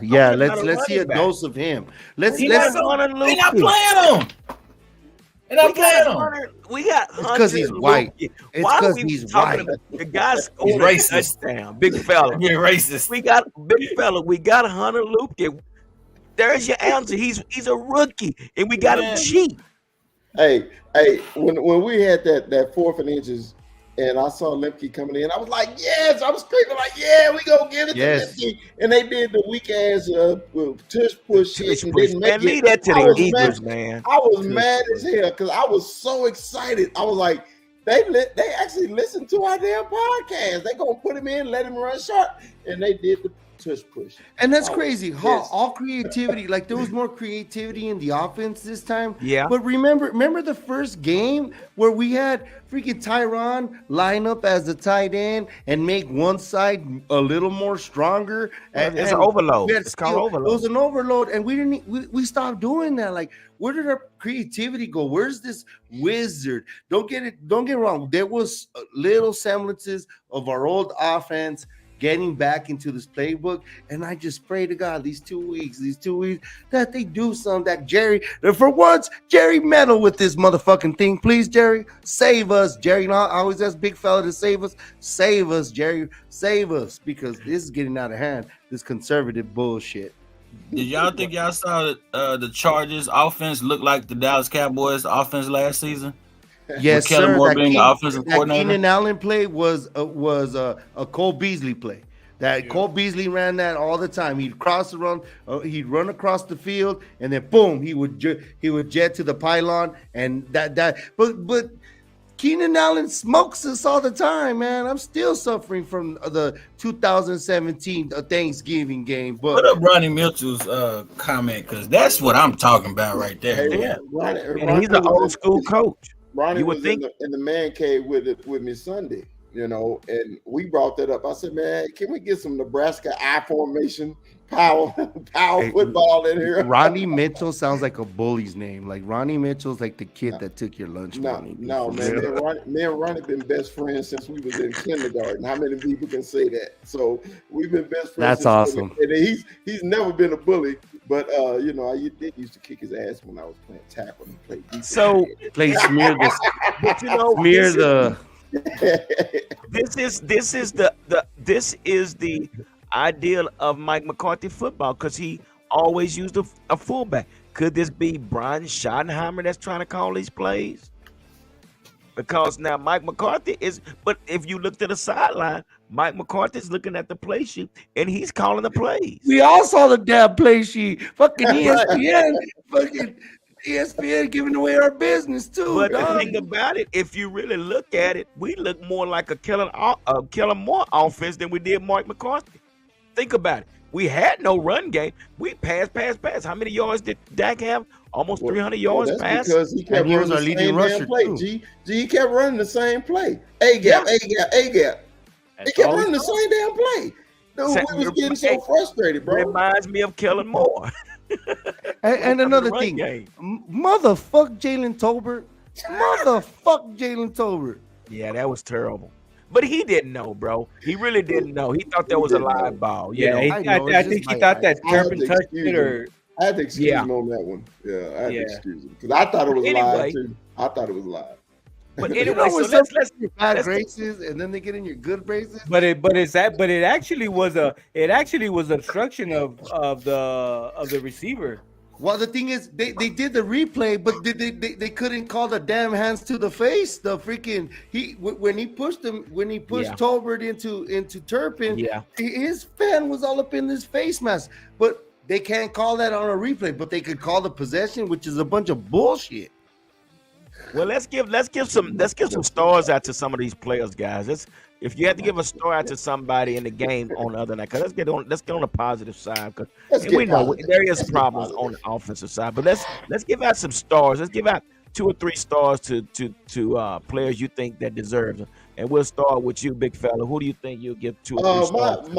Let's see a dose of him. Let's Hunter Lupke. They're not playing him. We got Hunter. It's because he's white. It's because he's white. The guy scored a touchdown. Big fella. You're racist. We got big fella. We got Hunter Lupke. There's your answer. He's a rookie, and we got him cheap. Hey, when we had that 4th and inches, and I saw Lemke coming in, I was like, yes, I was screaming like, yeah, we gonna give it to Lemke. And they did the weak ass tush push shit and didn't make it. Leave that to the Eagles, man. I was mad as hell because I was so excited. I was like, they actually listened to our damn podcast. They gonna put him in, let him run short, and they did the tush push. And that's crazy. All creativity, like there was more creativity in the offense this time. Yeah. But remember the first game where we had freaking Tyron line up as the tight end and make one side a little more stronger. It's an overload. It's called overload. It was an overload, and we stopped doing that. Like, where did our creativity go? Where's this wizard? Don't get wrong. There was little semblances of our old offense getting back into this playbook, and I just pray to God these 2 weeks that they do something. That Jerry, for once, Jerry meddle with this motherfucking thing, please. Jerry, save us. Jerry, I always ask big fella to save us, Jerry, save us, because this is getting out of hand. This conservative bullshit. Did y'all think y'all saw the Chargers offense look like the Dallas Cowboys offense last season? Yes, Kellen sir. Moore being the offensive coordinator. Keenan Allen play was a Cole Beasley play. Cole Beasley ran that all the time. He'd cross the run, he'd run across the field, and then boom, he would jet to the pylon, and that. But Keenan Allen smokes us all the time, man. I'm still suffering from the 2017 Thanksgiving game. But put up Ronnie Mitchell's comment, because that's what I'm talking about right there. Hey, Ronnie, he's an old school coach. Ronnie was in the man cave with me Sunday. you know, and we brought that up. I said, man, can we get some Nebraska I formation power Hey, football in here? Ronnie Mitchell sounds like a bully's name. Like Ronnie Mitchell's like the kid that took your lunch money. No, man. Me and Ronnie been best friends since we was in kindergarten. How many people can say that? So we've been best friends. That's awesome. And he's never been a bully, but you know, I did used to kick his ass when I was playing tackle and play defense. So Play smear this, but you know, smear the. this is the ideal of Mike McCarthy football because he always used a fullback. Could this be Brian Schottenheimer that's trying to call these plays? Because now Mike McCarthy is, but if you look to the sideline, Mike McCarthy's looking at the play sheet and he's calling the plays. We all saw the damn play sheet. Fucking ESPN giving away our business too. But dog. the thing about it, if you really look at it, we look more like a Kellen Moore offense than we did Mike McCarthy. Think about it. We had no run game. We passed. How many yards did Dak have? Almost 300 yards that's pass. because he kept running the same damn play. G, he kept running the same play. A gap. He kept running the same damn play. Dude, we was getting so frustrated, bro. Reminds me of Kellen Moore. And another Run thing, game. motherfuck Jalen Tolbert. Motherfuck Jalen Tolbert. Yeah, that was terrible. But he didn't know, bro. He really didn't know. He thought that was a live ball. You know? I think he thought that Turpin touched it or. I had to excuse him on that one. Yeah, I had to excuse him because I thought it was live too. I thought it was live. But You anyway, know, so let's your bad graces, and then they get in your good graces. But it actually was obstruction of the receiver. Well, the thing is, they did the replay, but they couldn't call the damn hands to the face. The freaking when he pushed Tolbert into Turpin, his fan was all up in his face mask. But they can't call that on a replay, but they could call the possession, which is a bunch of bullshit. Well, let's give some stars out to some of these players, guys. If you had to give a star out to somebody in the game on the other night, because let's get on the positive side, because we know there is problems on the offensive side. But let's give out some stars. Let's give out 2 or 3 stars to players you think that deserve them. And we'll start with you, big fella. Who do you think you'll give 2 or 3 stars?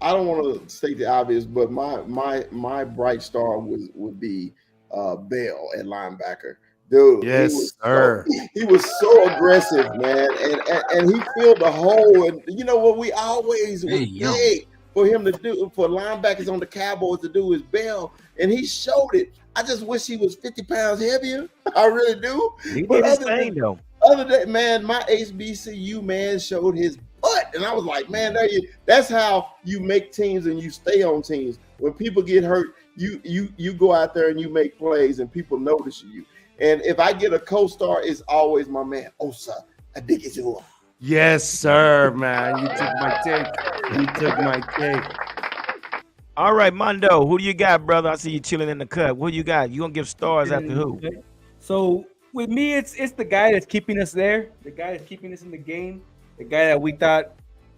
I don't want to state the obvious, but my bright star would be Bell at linebacker. Dude, yes, sir. He was so aggressive, man, and he filled the hole. And you know what we always beg for him to do, for linebackers on the Cowboys to do, is Bell, and he showed it. I just wish he was 50 pounds heavier. I really do. He did his thing, though. Other than man, my HBCU man showed his butt, and I was like, man, that's how you make teams and you stay on teams. When people get hurt, you go out there and you make plays, and people notice you. And if I get a co-star, it's always my man, Osa Adigizua. Yes, sir, man. You took my take. All right, Mondo, who do you got, brother? I see you chilling in the cut. What do you got? You gonna give stars after who? So with me, it's the guy that's keeping us there, the guy that's keeping us in the game, the guy that we thought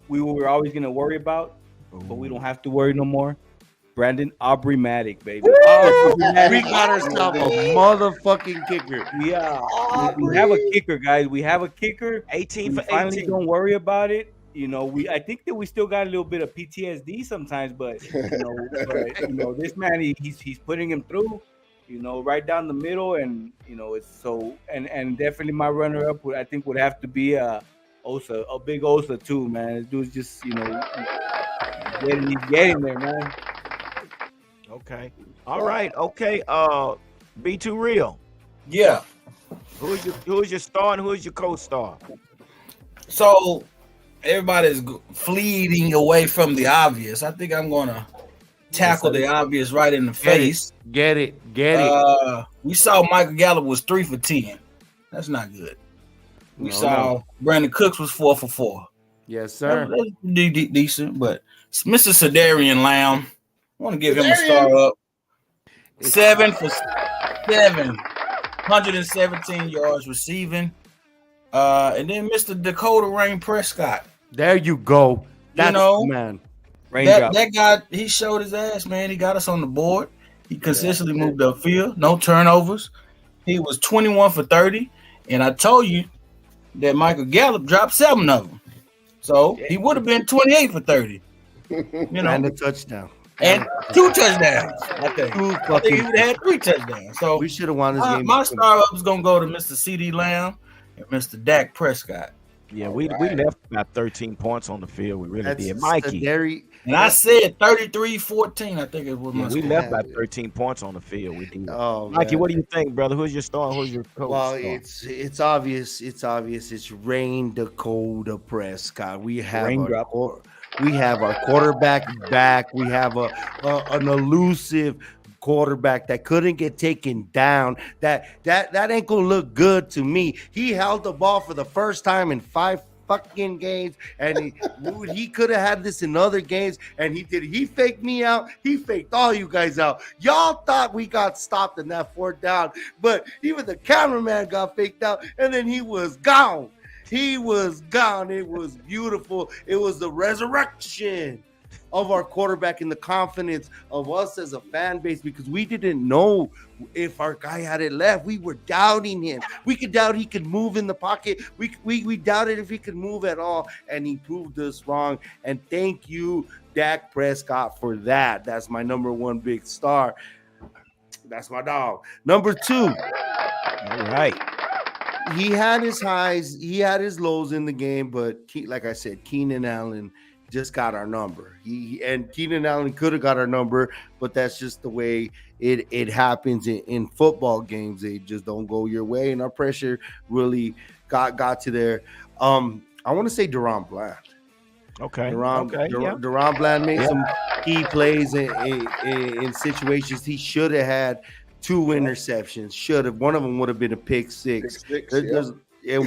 we were always gonna worry about, but we don't have to worry no more. Brandon Aubrey-Matic, baby. We got ourselves a motherfucking kicker. Yeah, we have a kicker, guys. We have a kicker. 18 for 18. Finally, don't worry about it. You know, I think that we still got a little bit of PTSD sometimes, but this man, he's putting him through. You know, right down the middle, and you know, it's so and definitely my runner-up I think would have to be Osa, a big Osa too, man. This dude's just he's getting there, man. Okay. All right. Okay. Be too real. Yeah. Who is your star and who is your co-star? So everybody's fleeing away from the obvious. I think I'm gonna tackle the obvious right in the face. Get it. We saw Michael Gallup was 3 for 10. That's not good. We saw Brandon Cooks was 4 for 4. Yes, sir. That's decent, but Mr. Sedarian Lamb, I want to give him a star up. 7 for 7, 117 yards receiving. And then Mr. Dakota Rain Prescott. There you go. That's man. That guy, he showed his ass, man. He got us on the board. He consistently moved upfield, no turnovers. He was 21 for 30. And I told you that Michael Gallup dropped 7 of them. So he would have been 28 for 30. You know, And a touchdown. and 2 touchdowns. I think he would have had 3 touchdowns. So we should have won this game. My star up is gonna go to Mr. CD Lamb and Mr. Dak Prescott. Yeah, we left about 13 points on the field. We really did. Mikey. And I said 33-14. I think it was my we score. left about 13 points on the field. We did. Oh, Mikey, man. what do you think, brother? Who's your star? Who's your coach? Well, star? it's obvious. It's obvious. It's Rain Dakota Prescott. We have our quarterback back. We have an elusive quarterback that couldn't get taken down. That ain't gonna look good to me. He held the ball for the first time in 5 fucking games, and he could have had this in other games, and he faked me out. He faked all you guys out. Y'all thought we got stopped in that 4th down, but even the cameraman got faked out, and then he was gone. He was gone. It was beautiful. It was the resurrection of our quarterback and the confidence of us as a fan base, because we didn't know if our guy had it left. We were doubting him. We could doubt he could move in the pocket. We doubted if he could move at all, and he proved us wrong. And thank you, Dak Prescott, for that. That's my number 1 big star. That's my dog. Number 2. All right. He had his highs, he had his lows in the game, but like I said, Keenan Allen just got our number. And Keenan Allen could have got our number, but that's just the way it happens in football games. They just don't go your way, and our pressure really got to there. I want to say Deron Bland. Okay. Deron Bland made some key plays in situations he should have had. 2 interceptions. Should have. One of them would have been a pick six. It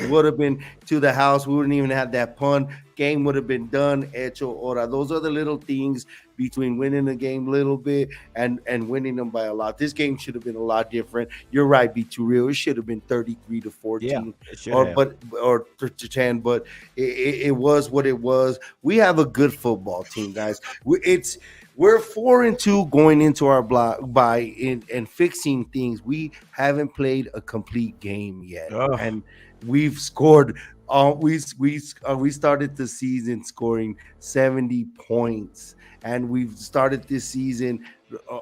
would have been to the house. We wouldn't even have that punt. Game would have been done. Hecho hora. Those are the little things between winning the game a little bit and winning them by a lot. This game should have been a lot different. You're right, be too real. It should have been 33-14 or to 10, but it was what it was. We have a good football team, guys. We're 4-2 going into our block and fixing things. We haven't played a complete game yet, and we've scored. We started the season scoring 70 points, and we've started this season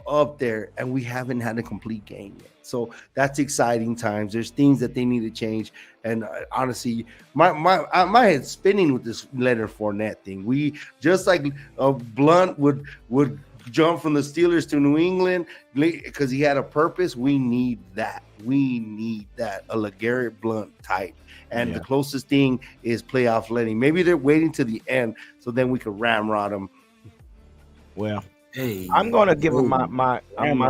up there, and we haven't had a complete game yet. So that's exciting times. There's things that they need to change, and honestly, my head's spinning with this Leonard Fournette thing. We just like Blunt would jump from the Steelers to New England because he had a purpose. We need that. We need that, a LeGarrette Blunt type. And the closest thing is playoff letting. Maybe they're waiting to the end so then we can ramrod them. Well, I'm going to give him my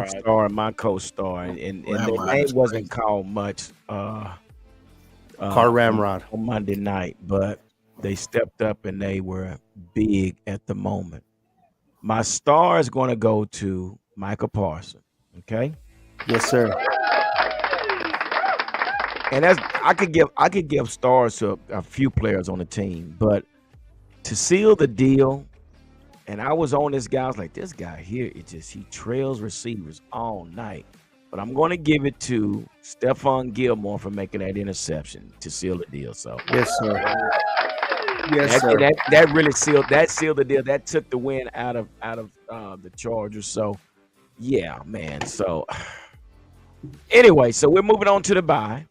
star, my co-star, and the name wasn't called much. Car Ramrod on Monday night, but they stepped up and they were big at the moment. My star is going to go to Michael Parsons. Okay. Yes, sir. And I could give stars to a few players on the team, but to seal the deal, and I was on this guy. I was like, this guy here, he trails receivers all night. But I'm going to give it to Stephon Gilmore for making that interception to seal the deal. So yes, sir. Yes, sir. That really sealed the deal. That took the win out of the Chargers. So yeah, man. So anyway, so we're moving on to the bye.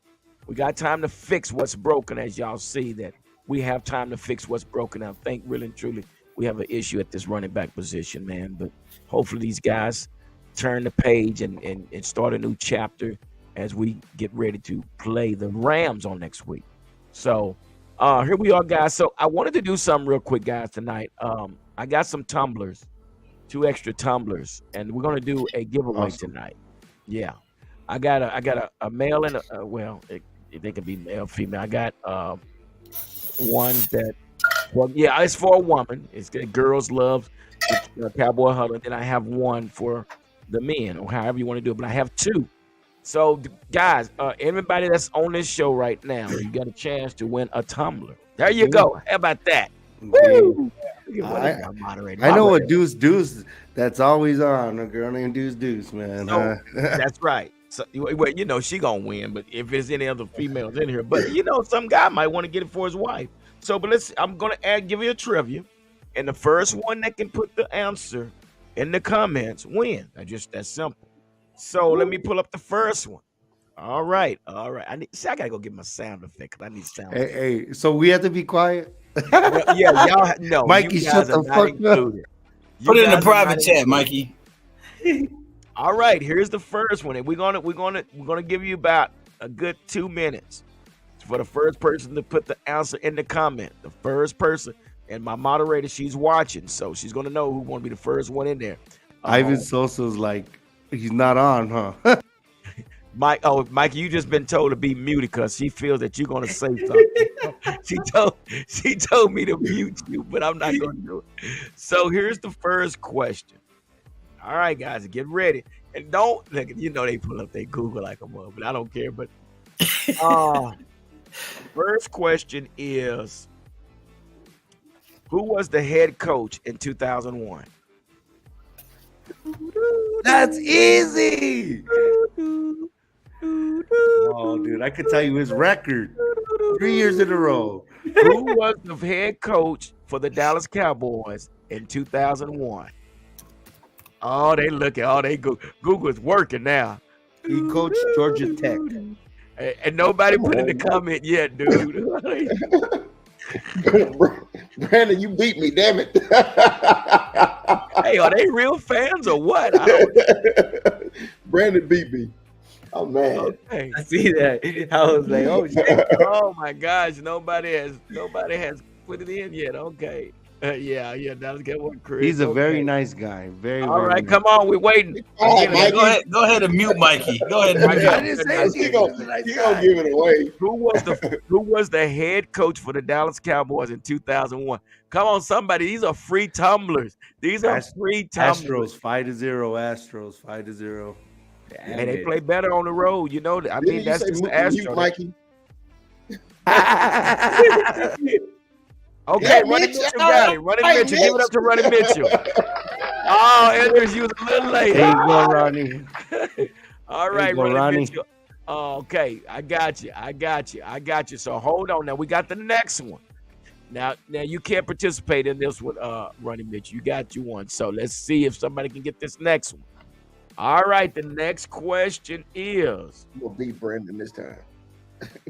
We got time to fix what's broken, as y'all see that we have time to fix what's broken. I think really and truly we have an issue at this running back position, man. But hopefully these guys turn the page and start a new chapter as we get ready to play the Rams on next week. So here we are, guys. So I wanted to do something real quick, guys, tonight. I got some tumblers, 2 extra tumblers, and we're going to do a giveaway tonight. Yeah. I got a male and they can be male, female. I got ones that, it's for a woman. It's good. Girls love Cowboy Huddle. And then I have one for the men, or however you want to do it. But I have 2. So, guys, everybody that's on this show right now, you got a chance to win a tumbler. There you go. How about that? Woo! I know a Deuce that's always on. A girl named Deuce, man. So, that's right. So, well, she gonna win. But if there's any other females in here, but some guy might want to get it for his wife. but I'm gonna give you a trivia, and the first one that can put the answer in the comments win. Just that simple. So let me pull up the first one. All right. I gotta go get my sound effect because I need sound effect. Hey, so we have to be quiet. Well, yeah, y'all. No, Mikey, you shut guys are the not fuck up. included. Put it in the guys are private not chat, included. Mikey. All right, here's the first one, and we're gonna give you about a good 2 minutes for the first person to put the answer in the comment. The first person, and my moderator, she's watching, so she's gonna know who want to be the first one in there. Ivan Sosa's like, he's not on, huh? Mike, you just been told to be muted because she feels that you're gonna say something. she told me to mute you, but I'm not gonna do it. So here's the first question. All right, guys, get ready. And don't look, they pull up their Google like a mother, but I don't care. But first question is, who was the head coach in 2001? That's easy. Oh, dude, I could tell you his record. 3 years in a row. Who was the head coach for the Dallas Cowboys in 2001? Oh, they look at Google is working now. He coached Georgia Tech. And nobody put in the comment yet, dude. Brandon, you beat me, damn it. Hey, are they real fans or what? Brandon beat me. I'm mad. Okay. I see that. I was like, oh shit. Oh my gosh, nobody has put it in yet. Okay. Yeah, Dallas Cowboys. He's a very nice guy. All right, come on, we're waiting. Go ahead and mute Mikey. Go ahead and mute I him. didn't say He gonna give it away. Who was the head coach for the Dallas Cowboys in 2001? Come on, somebody. These are free tumblers. These are free tumblers. Astros 5-0. Astros 5-0. Hey, they play better on the road. I mean, that's just the mute, Astros. Mikey. Okay, Yeah, Running Mitch, Mitchell got it. Running Mitchell. Give it up to Running Mitchell. Oh, Andrews, you was a little late. There you go, Ronnie. All right, go, Running Ronnie. Mitchell. Okay, I got you. So hold on. Now we got the next one. Now you can't participate in this with Running Mitchell. You got you one. So let's see if somebody can get this next one. All right, the next question is, We'll beat Brandon this time.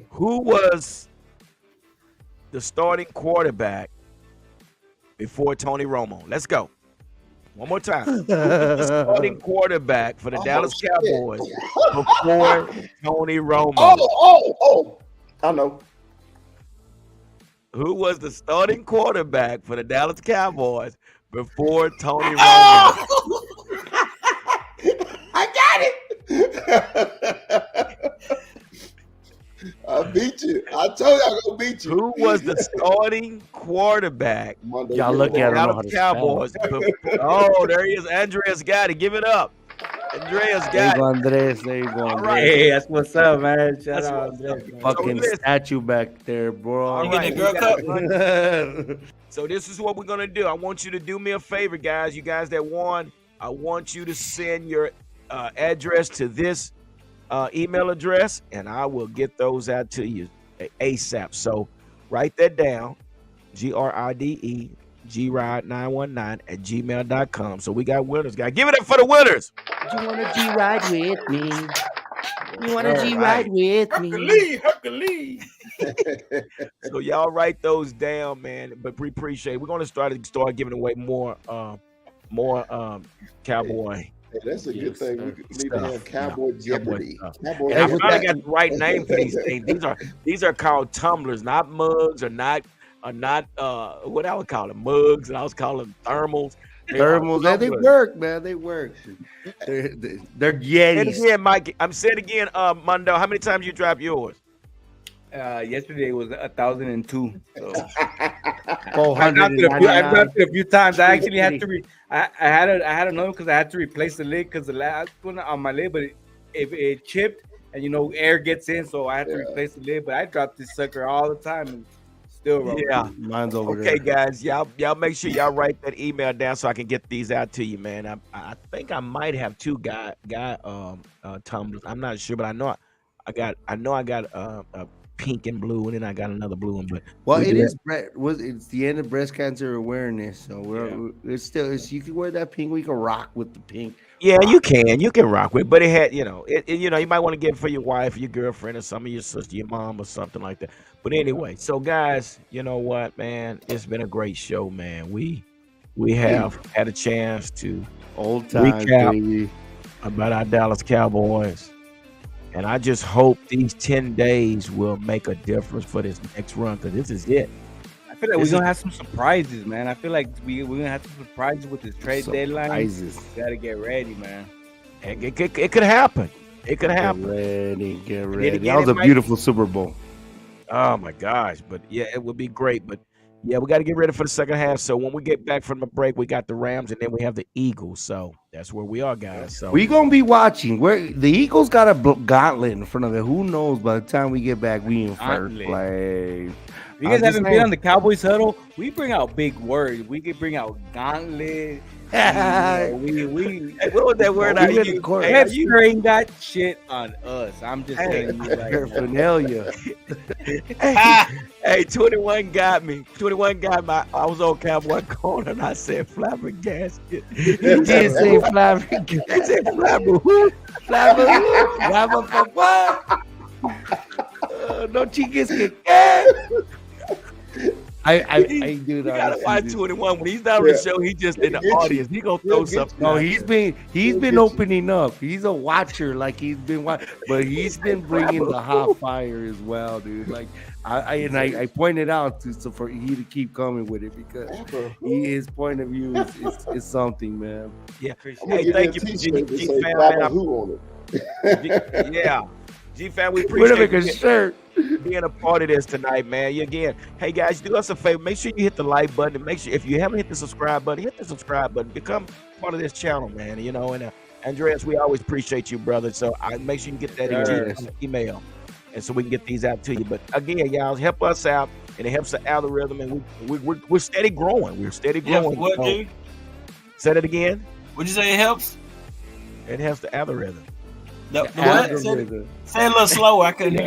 who was the starting quarterback before Tony Romo? Let's go. One more time. Who was the starting quarterback for the Dallas Cowboys before Tony Romo? Oh, I know. Who was the starting quarterback for the Dallas Cowboys before Tony Romo? I got it. I beat you. I told you I'm gonna beat you. Who was the starting quarterback Y'all lucky I don't know how Dallas to Cowboys? Oh, there he is. Andreas got it. Give it up. Andreas There you got go, it. Andres. There you go, All Andres. right. Hey, that's what's up, man. Shout That's out, what's up. Andres, man. Fucking listen. statue back there, bro. All You right, getting a girl we cup? got- So this is what we're gonna do. I want you to do me a favor, guys. You guys that won, I want you to send your address to this email address, and I will get those out to you ASAP. So write that down: GRIDE gride919@gmail.com. So we got winners, guys. Give it up for the winners. You wanna G-ride with me? You wanna All G-ride with me? Hercules. So y'all write those down, man. But we appreciate it. We're gonna start giving away more cowboy. Hey, that's a good Yes, thing. sir. We need to have Cowboy Jeopardy. stuff. Cowboy And I with finally that- got the right name for these things. These are called tumblers, not mugs, or not what I would call them, mugs, and I was calling them thermals. They are Thermals, they tumblers. work, man. They work. They're And Yetis. again, Mike, I'm saying again, Mondo, how many times you dropped yours? Yesterday was 1,002. So. I've 499. dropped it a few times. I actually had to. I had another because I had to replace the lid because the last one on my lid, but it chipped and air gets in, so I had to replace the lid. But I dropped this sucker all the time and still rolling. Yeah. Mine's over Okay, there. guys, y'all make sure y'all write that email down so I can get these out to you, man. I think I might have two guy tumblers. I'm not sure, but I know I got pink and blue, and then I got another blue one. But Well, we it do is it's the end of breast cancer awareness, so it's still you can wear that pink. We can rock with the pink. Yeah, you can rock with, but it had, you might want to get it for your wife, your girlfriend, or some of your sister, your mom, or something like that. But anyway, so guys, you know what, man, it's been a great show, man. We have had a chance to Old times, recap baby. about our Dallas Cowboys, and I just hope these 10 days will make a difference for this next run, because this is it. I feel like we're gonna have some surprises, man. I feel like we're gonna have some surprises with this trade deadline. Surprises. Gotta get ready, man. It could happen. It could happen. Get then ready. again, That was it a might- beautiful Super Bowl. Oh my gosh, but yeah, it would be great. But yeah, we got to get ready for the second half. So when we get back from the break, we got the Rams, and then we have the Eagles. So that's where we are, guys. So We gonna be watching. Where the Eagles got a gauntlet in front of it. Who knows? By the time we get back, we in first Gauntlet. place. If you guys I'm just haven't been saying. on the Cowboys huddle, we bring out big words. We could bring out gauntlet. We what was that word I We in the used? court. Hey, Webster ain't got shit on us. I'm just telling you right now. Paraphernalia. hey, 21 got me. 21 got my. I was on Cowboy Corner, and I said flabbergasted. He did say flabbergasted. He said flabbergasted. Flabber for what? No chickens can get. I do You that. gotta watch 21 when he's not on the show. He just in the audience. He gonna throw something. No, out he's there. been opening up. He's a watcher, like he's been watching, but he's been bringing the hot fire as well, dude. Like I pointed out for he to keep coming with it because his point of view is something, man. Yeah. I'm gonna Hey, give thank you, you a t-shirt that G say Fam, Flabber man. Who on it. Yeah. G Fam, we We're gonna appreciate make a you shirt. being a part of this tonight, man. Again, hey guys, do us a favor. Make sure you hit the like button. And make sure if you haven't hit the subscribe button, hit the subscribe button. Become part of this channel, man. And Andreas, we always appreciate you, brother. So make sure you get that email, and so we can get these out to you. But again, y'all help us out, and it helps the algorithm, and we're steady growing. We're steady growing. What, G? Say that again. Would you say it helps? It helps the algorithm. The what? Say it a little slower. I couldn't hear.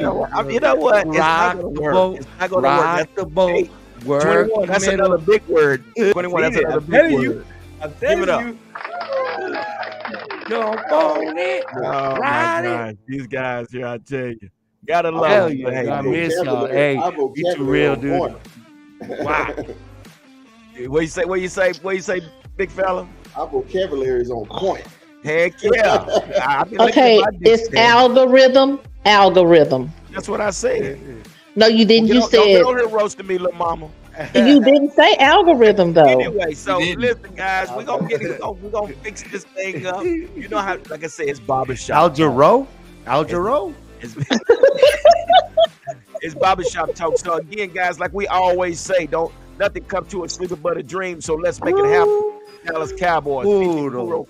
You know what? It's Rock not gonna the work. boat. It's not gonna work. Rock That's the boat. Work 21. That's middle. another big word. 21. That's another big telling word. you. I'm Give it up. telling you. Jump on it. Oh my Ride it. God, these guys here, I tell you, gotta love Hell them. yeah, Hey, I man. miss y'all. Hey, Our you too vocabulary real, on dude. point. Wow. What you say? What you say, big fella? Our vocabulary is on point. Heck yeah. I've been looking Okay, at my it's dictionary. algorithm. That's what I said. No, you didn't. You Don't said get on here roasting me, little mama. you didn't say algorithm though. Anyway, so You didn't. listen, guys, we're gonna fix this thing up. You know how, like I said, it's barbershop. Algero? It's, it's barbershop talk. So again, guys, like we always say, don't nothing come to a sleeper but a dream. So let's make it happen. Dallas Cowboys. Ooh, Cowboys.